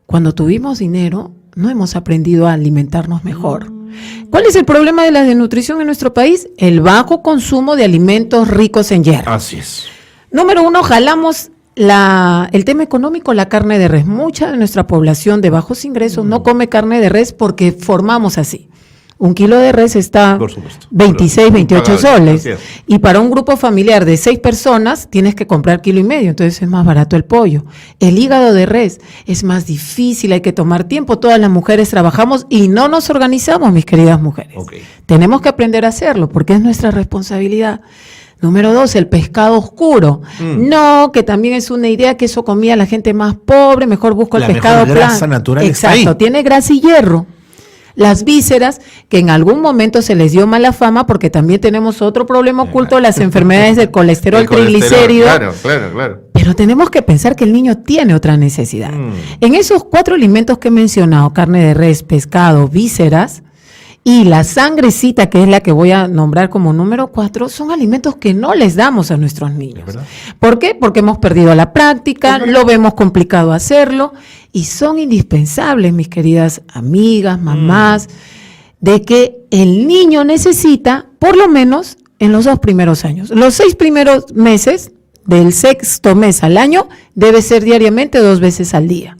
cuando tuvimos dinero, no hemos aprendido a alimentarnos mejor. ¿Cuál es el problema de la desnutrición en nuestro país? El bajo consumo de alimentos ricos en hierro. Así es. Número uno, jalamos el tema económico, la carne de res. Mucha de nuestra población de bajos ingresos no come carne de res porque formamos así. 1 kilo de res está Por supuesto. 26, 28 soles. Así es. Y para un grupo familiar de 6 personas tienes que comprar 1,5 kilos. Entonces es más barato el pollo. El hígado de res es más difícil, hay que tomar tiempo. Todas las mujeres trabajamos y no nos organizamos, mis queridas mujeres. Okay. Tenemos que aprender a hacerlo porque es nuestra responsabilidad. Número 2, el pescado oscuro. No, que también es una idea que eso comía la gente más pobre, mejor busco el La pescado mejor grasa plano. natural está Exacto, ahí. tiene grasa y hierro. Las vísceras, que en algún momento se les dio mala fama porque también tenemos otro problema oculto, las enfermedades del colesterol, triglicérido. Claro. Pero tenemos que pensar que el niño tiene otra necesidad. En esos 4 alimentos que he mencionado, carne de res, pescado, vísceras, y la sangrecita, que es la que voy a nombrar como número 4, son alimentos que no les damos a nuestros niños. ¿Por qué? Porque hemos perdido la práctica, lo vemos complicado hacerlo, y son indispensables, mis queridas amigas, mamás, de que el niño necesita, por lo menos, en los 2 primeros años. Los 6 primeros meses, del 6º mes al año, debe ser diariamente 2 veces al día.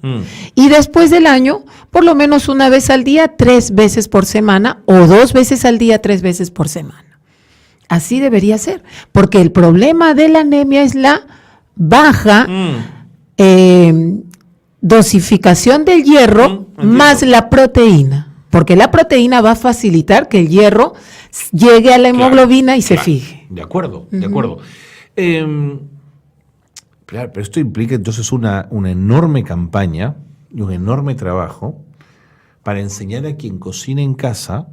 Y después del año, por lo menos 1 vez al día, 3 veces por semana, o 2 veces al día, 3 veces por semana. Así debería ser, porque el problema de la anemia es la baja dosificación del hierro más la proteína, porque la proteína va a facilitar que el hierro llegue a la hemoglobina y se fije. De acuerdo. Claro, pero esto implica entonces una enorme campaña y un enorme trabajo para enseñar a quien cocina en casa,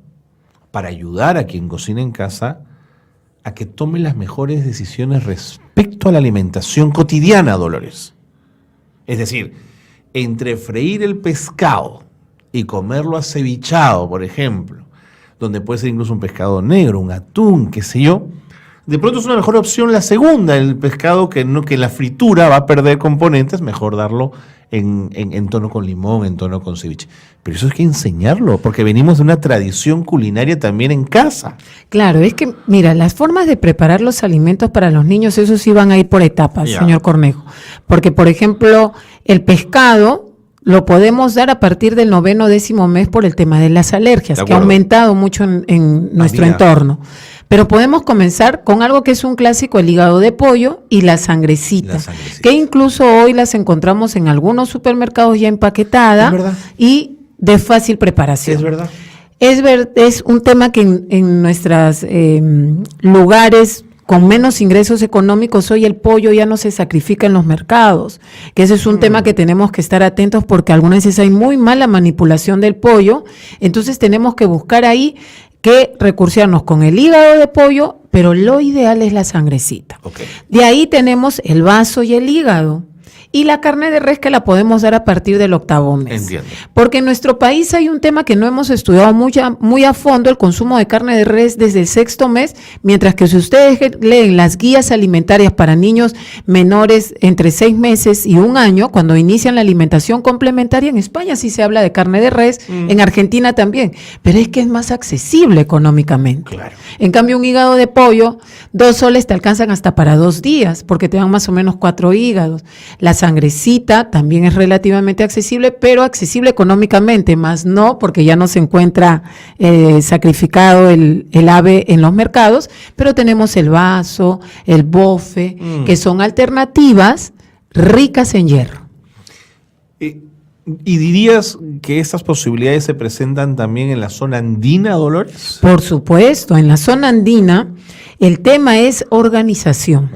para ayudar a quien cocina en casa a que tome las mejores decisiones respecto a la alimentación cotidiana, Dolores. Es decir, entre freír el pescado y comerlo acevichado, por ejemplo, donde puede ser incluso un pescado negro, un atún, qué sé yo, de pronto es una mejor opción la segunda, el pescado que la fritura va a perder componentes, mejor darlo en tono con limón, en tono con ceviche. Pero eso hay que enseñarlo, porque venimos de una tradición culinaria también en casa. Claro, es que, mira, las formas de preparar los alimentos para los niños, eso sí van a ir por etapas, señor Cornejo. Porque, por ejemplo, el pescado lo podemos dar a partir del 9º, 10º mes por el tema de las alergias, que ha aumentado mucho en nuestro entorno. Pero podemos comenzar con algo que es un clásico, el hígado de pollo y la sangrecita, que incluso hoy las encontramos en algunos supermercados ya empaquetada y de fácil preparación. Es verdad. Es un tema que en nuestros lugares con menos ingresos económicos, hoy el pollo ya no se sacrifica en los mercados, que ese es un tema que tenemos que estar atentos porque algunas veces hay muy mala manipulación del pollo, entonces tenemos que buscar ahí que recursearnos con el hígado de pollo, pero lo ideal es la sangrecita. De ahí tenemos el vaso y el hígado. Y la carne de res que la podemos dar a partir del 8º mes. Entiendo. Porque en nuestro país hay un tema que no hemos estudiado muy a fondo, el consumo de carne de res desde el 6º mes, mientras que si ustedes leen las guías alimentarias para niños menores entre 6 meses y 1 año, cuando inician la alimentación complementaria, en España sí se habla de carne de res, en Argentina también, pero es que es más accesible económicamente. Claro. En cambio, un hígado de pollo, 2 soles te alcanzan hasta para 2 días, porque te dan más o menos 4 hígados. La sangrecita también es relativamente accesible, pero accesible económicamente, más no porque ya no se encuentra sacrificado el ave en los mercados, pero tenemos el vaso, el bofe, que son alternativas ricas en hierro. ¿Y dirías que estas posibilidades se presentan también en la zona andina, Dolores? Por supuesto, en la zona andina el tema es organización.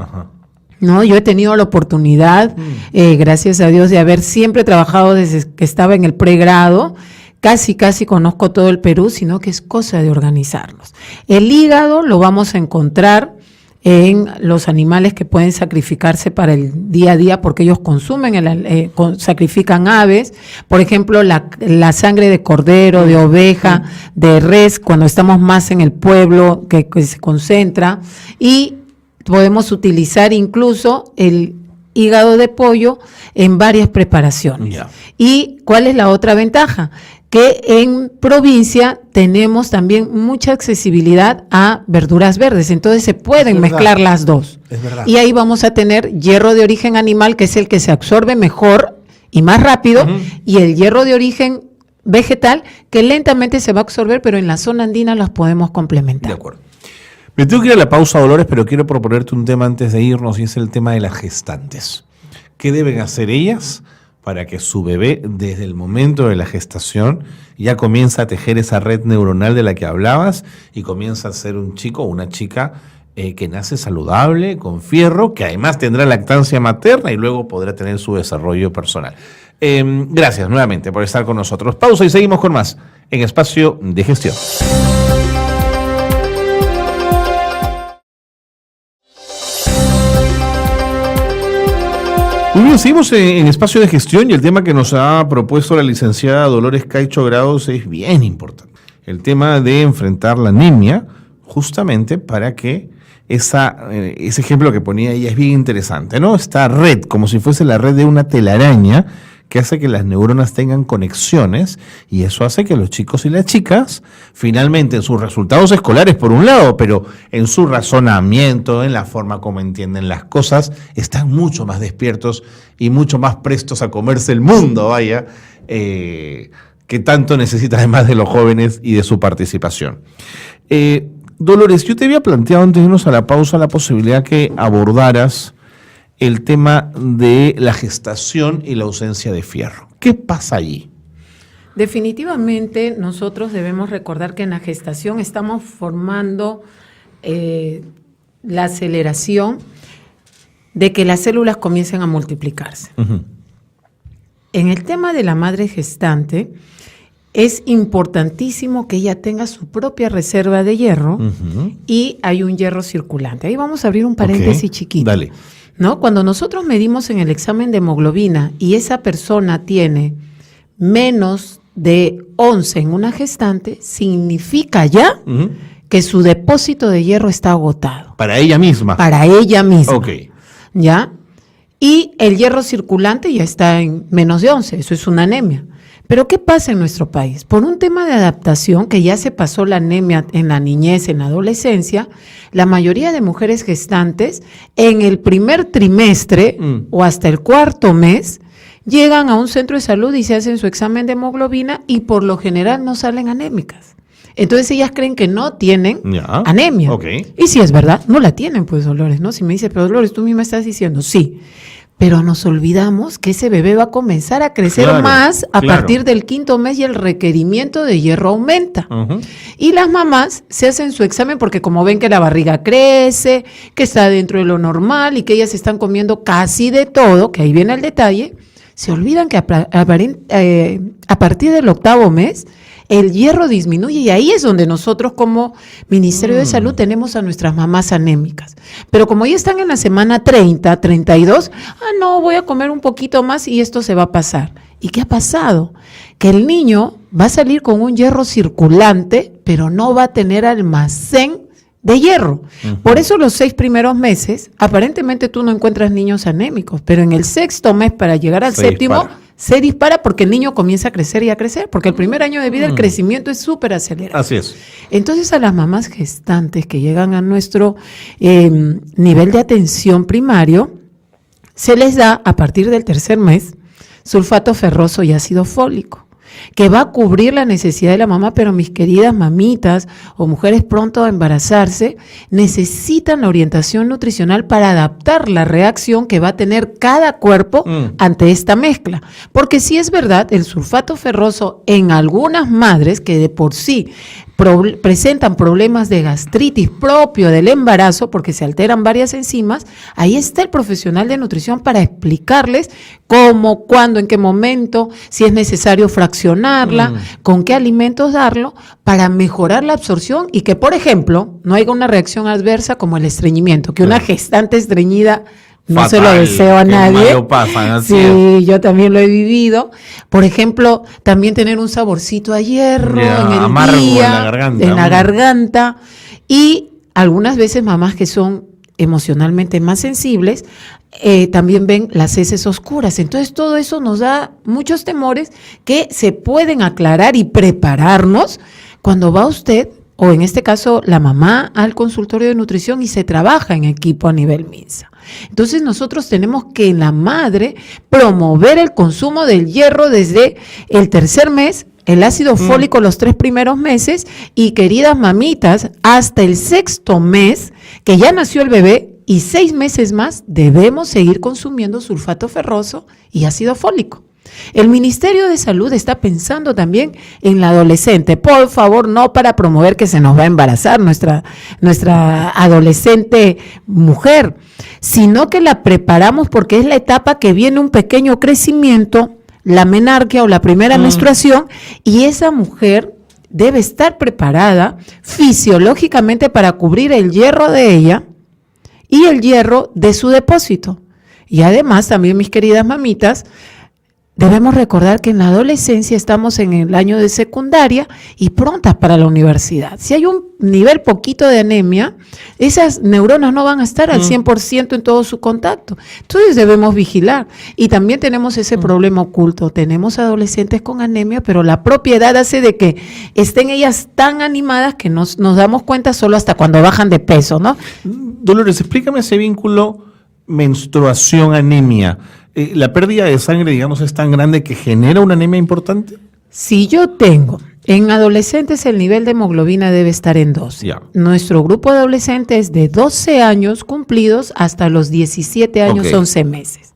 No, yo he tenido la oportunidad, gracias a Dios, de haber siempre trabajado desde que estaba en el pregrado, casi conozco todo el Perú, sino que es cosa de organizarnos. El hígado lo vamos a encontrar en los animales que pueden sacrificarse para el día a día, porque ellos consumen, sacrifican aves, por ejemplo, la sangre de cordero, de oveja, de res, cuando estamos más en el pueblo, que se concentra, y podemos utilizar incluso el hígado de pollo en varias preparaciones. Ya. ¿Y cuál es la otra ventaja? Que en provincia tenemos también mucha accesibilidad a verduras verdes, entonces se pueden mezclar las dos. Es verdad. Y ahí vamos a tener hierro de origen animal, que es el que se absorbe mejor y más rápido, y el hierro de origen vegetal, que lentamente se va a absorber, pero en la zona andina los podemos complementar. De acuerdo. Me tengo que ir a la pausa, Dolores, pero quiero proponerte un tema antes de irnos, y es el tema de las gestantes. ¿Qué deben hacer ellas para que su bebé, desde el momento de la gestación, ya comienza a tejer esa red neuronal de la que hablabas y comienza a ser un chico o una chica que nace saludable, con fierro, que además tendrá lactancia materna y luego podrá tener su desarrollo personal? Gracias nuevamente por estar con nosotros. Pausa y seguimos con más en Espacio de Gestión. Muy bien, seguimos en Espacio de Gestión, y el tema que nos ha propuesto la licenciada Dolores Caicho Grados es bien importante. El tema de enfrentar la anemia, justamente para que ese ejemplo que ponía ella es bien interesante, ¿no? Esta red, como si fuese la red de una telaraña, que hace que las neuronas tengan conexiones, y eso hace que los chicos y las chicas, finalmente en sus resultados escolares por un lado, pero en su razonamiento, en la forma como entienden las cosas, están mucho más despiertos y mucho más prestos a comerse el mundo, vaya, que tanto necesita además de los jóvenes y de su participación. Dolores, yo te había planteado antes de irnos a la pausa la posibilidad que abordaras el tema de la gestación y la ausencia de fierro. ¿Qué pasa allí? Definitivamente nosotros debemos recordar que en la gestación estamos formando la aceleración de que las células comiencen a multiplicarse. Uh-huh. En el tema de la madre gestante, es importantísimo que ella tenga su propia reserva de hierro, y hay un hierro circulante. Ahí vamos a abrir un paréntesis chiquito. Dale. ¿No? Cuando nosotros medimos en el examen de hemoglobina y esa persona tiene menos de 11 en una gestante, significa ya que su depósito de hierro está agotado. Para ella misma. Para ella misma. Ok. ¿Ya? Y el hierro circulante ya está en menos de 11, eso es una anemia. Pero ¿qué pasa en nuestro país? Por un tema de adaptación, que ya se pasó la anemia en la niñez, en la adolescencia, la mayoría de mujeres gestantes en el primer trimestre o hasta el cuarto mes llegan a un centro de salud y se hacen su examen de hemoglobina, y por lo general no salen anémicas. Entonces ellas creen que no tienen anemia. Okay. Y si es verdad, no la tienen, pues, Dolores, ¿no? Si me dice, pero Dolores, tú misma estás diciendo, sí. Pero nos olvidamos que ese bebé va a comenzar a crecer más a partir del quinto mes, y el requerimiento de hierro aumenta. Y las mamás se hacen su examen porque como ven que la barriga crece, que está dentro de lo normal y que ellas están comiendo casi de todo, que ahí viene el detalle, se olvidan que a partir del octavo mes el hierro disminuye, y ahí es donde nosotros como Ministerio de Salud tenemos a nuestras mamás anémicas. Pero como ya están en la semana 30, 32, no, voy a comer un poquito más y esto se va a pasar. ¿Y qué ha pasado? Que el niño va a salir con un hierro circulante, pero no va a tener almacén de hierro. Por eso los 6 primeros meses, aparentemente tú no encuentras niños anémicos, pero en el sexto mes, para llegar al séptimo, se dispara, porque el niño comienza a crecer y a crecer, porque el primer año de vida el crecimiento es súper acelerado. Así es. Entonces a las mamás gestantes que llegan a nuestro nivel de atención primario, se les da a partir del tercer mes sulfato ferroso y ácido fólico, que va a cubrir la necesidad de la mamá, pero mis queridas mamitas o mujeres pronto a embarazarse necesitan la orientación nutricional para adaptar la reacción que va a tener cada cuerpo ante esta mezcla. Porque sí es verdad, el sulfato ferroso en algunas madres que de por sí presentan problemas de gastritis propio del embarazo porque se alteran varias enzimas, ahí está el profesional de nutrición para explicarles cómo, cuándo, en qué momento, si es necesario fraccionarla, con qué alimentos darlo para mejorar la absorción y que, por ejemplo, no haya una reacción adversa como el estreñimiento, que una gestante estreñida no fatal, se lo deseo a nadie. Malo pasan, así sí, yo también lo he vivido. Por ejemplo, también tener un saborcito a hierro en el amargo día, en la garganta. en la garganta. Y algunas veces mamás que son emocionalmente más sensibles, también ven las heces oscuras. Entonces todo eso nos da muchos temores que se pueden aclarar y prepararnos cuando va usted, o en este caso la mamá, al consultorio de nutrición y se trabaja en equipo a nivel MINSA. Entonces nosotros tenemos que en la madre promover el consumo del hierro desde el 3er mes, el ácido fólico los 3 primeros meses y, queridas mamitas, hasta el 6º mes, que ya nació el bebé, y 6 meses más debemos seguir consumiendo sulfato ferroso y ácido fólico. El Ministerio de Salud está pensando también en la adolescente, por favor, no para promover que se nos va a embarazar nuestra adolescente mujer, sino que la preparamos porque es la etapa que viene un pequeño crecimiento, la menarquia o la primera menstruación, y esa mujer debe estar preparada fisiológicamente para cubrir el hierro de ella y el hierro de su depósito. Y además, también, mis queridas mamitas, debemos recordar que en la adolescencia estamos en el año de secundaria y prontas para la universidad. Si hay un nivel poquito de anemia, esas neuronas no van a estar al 100% en todo su contacto. Entonces debemos vigilar. Y también tenemos ese problema oculto. Tenemos adolescentes con anemia, pero la propia edad hace de que estén ellas tan animadas que nos damos cuenta solo hasta cuando bajan de peso, ¿no? Dolores, explícame ese vínculo menstruación-anemia. ¿La pérdida de sangre, digamos, es tan grande que genera una anemia importante? Si yo tengo, en adolescentes el nivel de hemoglobina debe estar en 12. Ya. Nuestro grupo de adolescentes de 12 años cumplidos hasta los 17 años, 11 meses.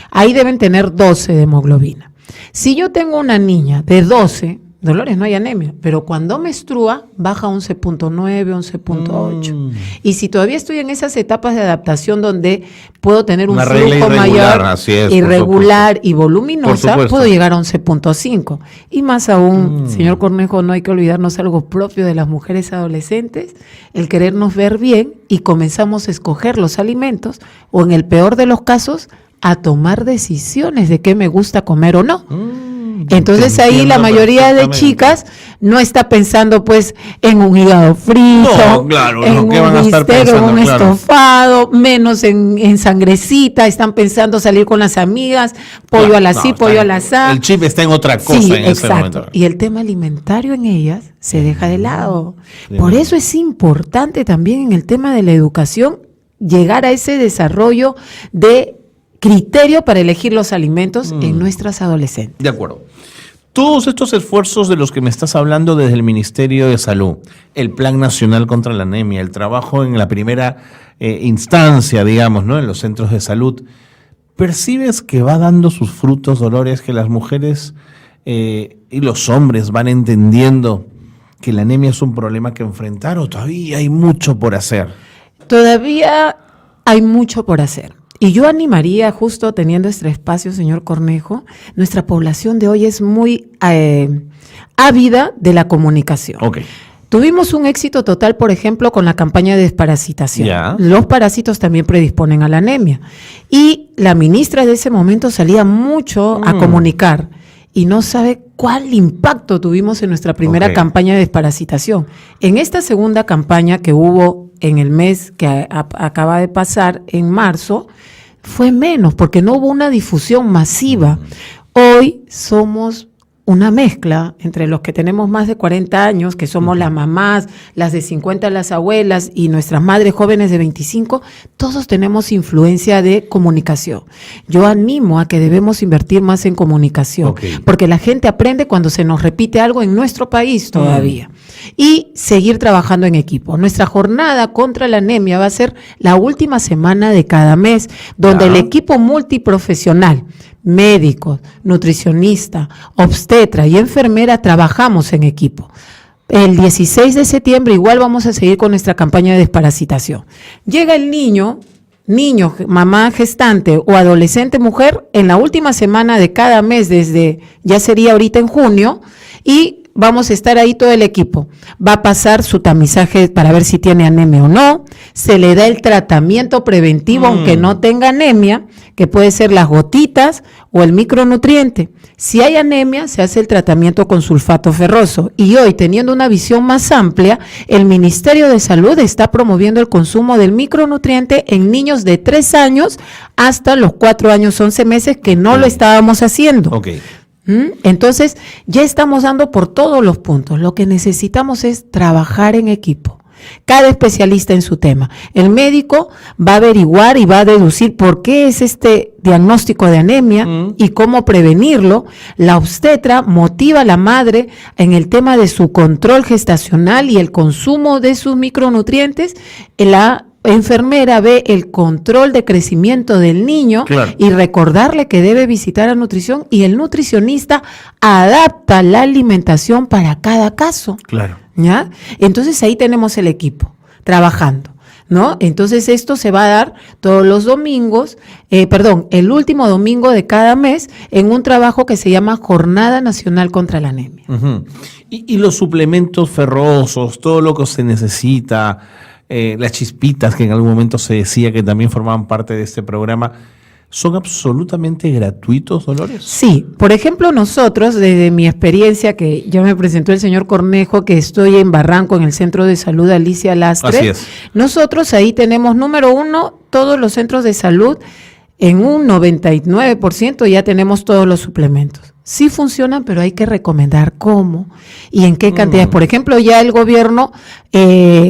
Ahí deben tener 12 de hemoglobina. Si yo tengo una niña de 12, Dolores, no hay anemia, pero cuando menstrua baja a 11.9, 11.8. Y si todavía estoy en esas etapas de adaptación donde puedo tener un flujo mayor, irregular y voluminosa, puedo llegar a 11.5. Y más aún, señor Cornejo, no hay que olvidarnos algo propio de las mujeres adolescentes, el querernos ver bien, y comenzamos a escoger los alimentos o, en el peor de los casos, a tomar decisiones de qué me gusta comer o no. Entonces ahí la mayoría de chicas no está pensando pues en un hígado frito, en un bistec, en un estofado, menos en sangrecita, están pensando salir con las amigas, pollo a la sí, pollo a la sa. El chip está en otra cosa en ese momento. Y el tema alimentario en ellas se deja de lado. Por eso es importante también en el tema de la educación llegar a ese desarrollo de criterio para elegir los alimentos en nuestras adolescentes. De acuerdo. Todos estos esfuerzos de los que me estás hablando desde el Ministerio de Salud, el Plan Nacional contra la Anemia, el trabajo en la primera instancia, digamos, ¿no?, en los centros de salud, ¿percibes que va dando sus frutos, Dolores, que las mujeres y los hombres van entendiendo que la anemia es un problema que enfrentar, o todavía hay mucho por hacer? Todavía hay mucho por hacer. Y yo animaría, justo teniendo este espacio, señor Cornejo, nuestra población de hoy es muy ávida de la comunicación. Okay. Tuvimos un éxito total, por ejemplo, con la campaña de desparasitación. Ya. Los parásitos también predisponen a la anemia. Y la ministra de ese momento salía mucho a comunicar. Y no sabe cuál impacto tuvimos en nuestra primera campaña de desparasitación. En esta segunda campaña que hubo en el mes que acaba de pasar, en marzo, fue menos, porque no hubo una difusión masiva. Hoy somos una mezcla entre los que tenemos más de 40 años, que somos las mamás, las de 50, las abuelas, y nuestras madres jóvenes de 25, todos tenemos influencia de comunicación. Yo animo a que debemos invertir más en comunicación, porque la gente aprende cuando se nos repite algo en nuestro país todavía. Y seguir trabajando en equipo. Nuestra jornada contra la anemia va a ser la última semana de cada mes, donde el equipo multiprofesional, médicos, nutricionista, obstetra y enfermera, trabajamos en equipo. el 16 de septiembre igual vamos a seguir con nuestra campaña de desparasitación. Llega el niño, mamá gestante o adolescente mujer en la última semana de cada mes, ya sería ahorita en junio, y vamos a estar ahí todo el equipo. Va a pasar su tamizaje para ver si tiene anemia o no. Se le da el tratamiento preventivo, aunque no tenga anemia, que puede ser las gotitas o el micronutriente. Si hay anemia, se hace el tratamiento con sulfato ferroso. Y hoy, teniendo una visión más amplia, el Ministerio de Salud está promoviendo el consumo del micronutriente en niños de 3 años hasta los 4 años, 11 meses, que no lo estábamos haciendo. Okay. Entonces, ya estamos dando por todos los puntos. Lo que necesitamos es trabajar en equipo. Cada especialista en su tema. El médico va a averiguar y va a deducir por qué es este diagnóstico de anemia y cómo prevenirlo. La obstetra motiva a la madre en el tema de su control gestacional y el consumo de sus micronutrientes. La enfermera ve el control de crecimiento del niño, claro, y recordarle que debe visitar a nutrición, y el nutricionista adapta la alimentación para cada caso. Claro. ¿Ya? Entonces ahí tenemos el equipo trabajando, ¿no? Entonces esto se va a dar todos los domingos, el último domingo de cada mes, en un trabajo que se llama Jornada Nacional contra la Anemia. Uh-huh. Y los suplementos ferrosos, todo lo que se necesita, las chispitas que en algún momento se decía que también formaban parte de este programa, ¿son absolutamente gratuitos, Dolores? Sí, por ejemplo, nosotros, desde mi experiencia, que ya me presentó el señor Cornejo, que estoy en Barranco, en el Centro de Salud Alicia Lastre. Así es. Nosotros ahí tenemos, número 1, todos los centros de salud, en un 99% ya tenemos todos los suplementos. Sí funcionan, pero hay que recomendar cómo y en qué cantidades. Por ejemplo, ya el gobierno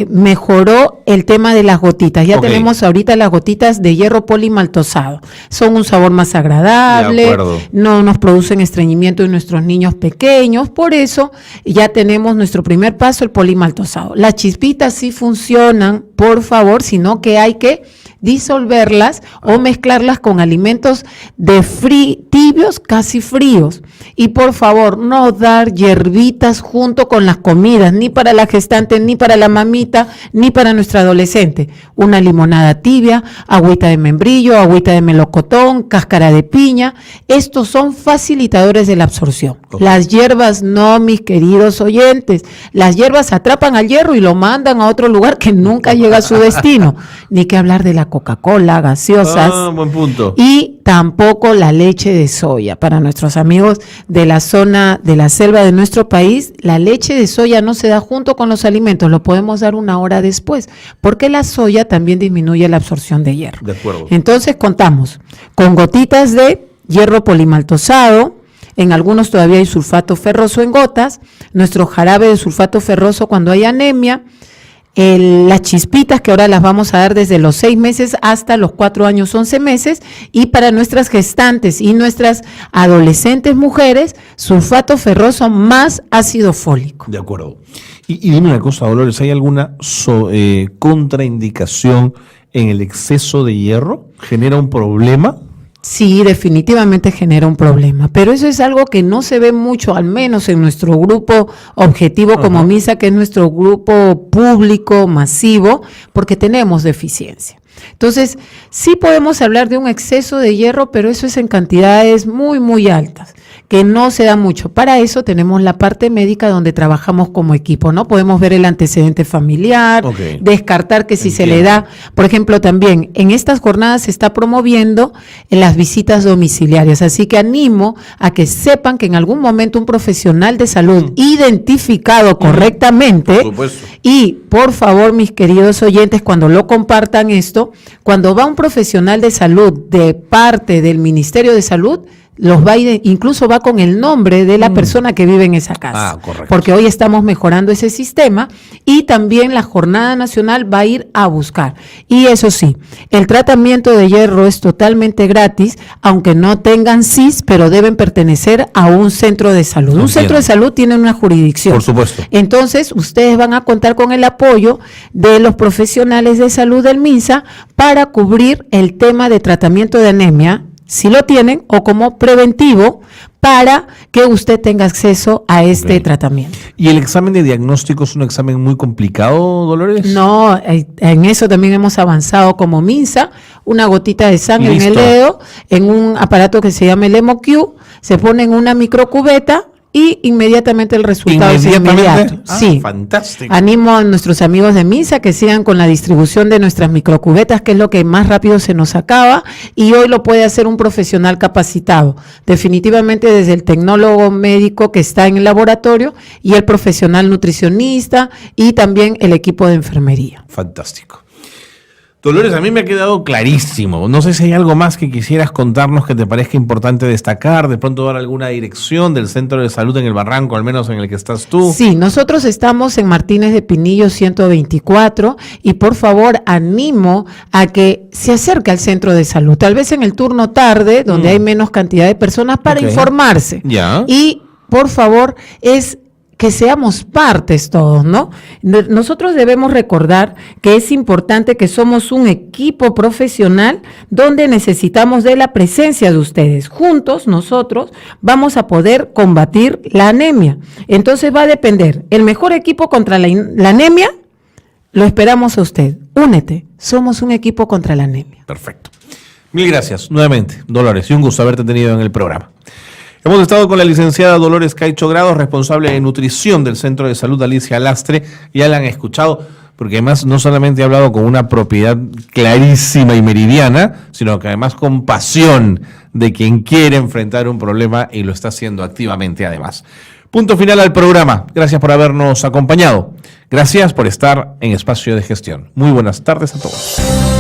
mejoró el tema de las gotitas. Ya tenemos ahorita las gotitas de hierro polimaltosado. Son un sabor más agradable, no nos producen estreñimiento en nuestros niños pequeños. Por eso ya tenemos nuestro primer paso, el polimaltosado. Las chispitas sí funcionan, por favor, sino que hay que disolverlas o mezclarlas con alimentos tibios, casi fríos. Y por favor, no dar hierbitas junto con las comidas, ni para la gestante, ni para la mamita, ni para nuestra adolescente. Una limonada tibia, agüita de membrillo, agüita de melocotón, cáscara de piña. Estos son facilitadores de la absorción. Las hierbas no, mis queridos oyentes. Las hierbas atrapan al hierro y lo mandan a otro lugar que nunca llega a su destino. Ni que hablar de la Coca-Cola, gaseosas. Buen punto. Y tampoco la leche de soya. Para nuestros amigos de la zona de la selva de nuestro país, la leche de soya no se da junto con los alimentos, lo podemos dar una hora después, porque la soya también disminuye la absorción de hierro. De acuerdo. Entonces contamos con gotitas de hierro polimaltosado, en algunos todavía hay sulfato ferroso en gotas, nuestro jarabe de sulfato ferroso cuando hay anemia, las chispitas que ahora las vamos a dar desde los 6 meses hasta los 4 años, 11 meses, y para nuestras gestantes y nuestras adolescentes mujeres, sulfato ferroso más ácido fólico. De acuerdo. Y dime una cosa, Dolores, ¿hay alguna contraindicación en el exceso de hierro? ¿Genera un problema? Sí, definitivamente genera un problema, pero eso es algo que no se ve mucho, al menos en nuestro grupo objetivo como MISA, que es nuestro grupo público masivo, porque tenemos deficiencia. Entonces, sí podemos hablar de un exceso de hierro, pero eso es en cantidades muy, muy altas, que no se da mucho. Para eso tenemos la parte médica donde trabajamos como equipo, ¿no? Podemos ver el antecedente familiar, descartar que si se le da, por ejemplo, también en estas jornadas se está promoviendo las visitas domiciliarias, así que animo a que sepan que en algún momento un profesional de salud identificado correctamente, y por favor, mis queridos oyentes, cuando lo compartan esto, cuando va un profesional de salud de parte del Ministerio de Salud, los va incluso va con el nombre de la persona que vive en esa casa. Porque hoy estamos mejorando ese sistema, y también la Jornada Nacional va a ir a buscar. Y eso sí, el tratamiento de hierro es totalmente gratis, aunque no tengan CIS, pero deben pertenecer a un centro de salud. Un centro de salud tiene una jurisdicción. Por supuesto. Entonces, ustedes van a contar con el apoyo de los profesionales de salud del MINSA para cubrir el tema de tratamiento de anemia si lo tienen, o como preventivo para que usted tenga acceso a este tratamiento. ¿Y el examen de diagnóstico es un examen muy complicado, Dolores? No, en eso también hemos avanzado como MINSA, una gotita de sangre en el Listo. dedo, en un aparato que se llama el HemoQ, se pone en una microcubeta y inmediatamente el resultado es inmediato. Ah, Sí. fantástico. Animo a nuestros amigos de MINSA que sigan con la distribución de nuestras microcubetas, que es lo que más rápido se nos acaba, y hoy lo puede hacer un profesional capacitado, definitivamente desde el tecnólogo médico que está en el laboratorio y el profesional nutricionista y también el equipo de enfermería. Fantástico. Dolores, a mí me ha quedado clarísimo. No sé si hay algo más que quisieras contarnos que te parezca importante destacar, de pronto dar alguna dirección del centro de salud en el Barranco, al menos en el que estás tú. Sí, nosotros estamos en Martínez de Pinillo 124 y por favor animo a que se acerque al centro de salud, tal vez en el turno tarde, donde hay menos cantidad de personas para Ok. informarse. Ya. Y por favor es que seamos partes todos, ¿no? Nosotros debemos recordar que es importante que somos un equipo profesional donde necesitamos de la presencia de ustedes. Juntos nosotros vamos a poder combatir la anemia. Entonces va a depender, el mejor equipo contra la anemia, lo esperamos a usted. Únete, somos un equipo contra la anemia. Perfecto. Mil gracias nuevamente, Dolores, y un gusto haberte tenido en el programa. Hemos estado con la licenciada Dolores Caicho Grados, responsable de nutrición del Centro de Salud Alicia Lastre. Ya la han escuchado, porque además no solamente ha hablado con una propiedad clarísima y meridiana, sino que además con pasión de quien quiere enfrentar un problema y lo está haciendo activamente además. Punto final al programa. Gracias por habernos acompañado. Gracias por estar en Espacio de Gestión. Muy buenas tardes a todos.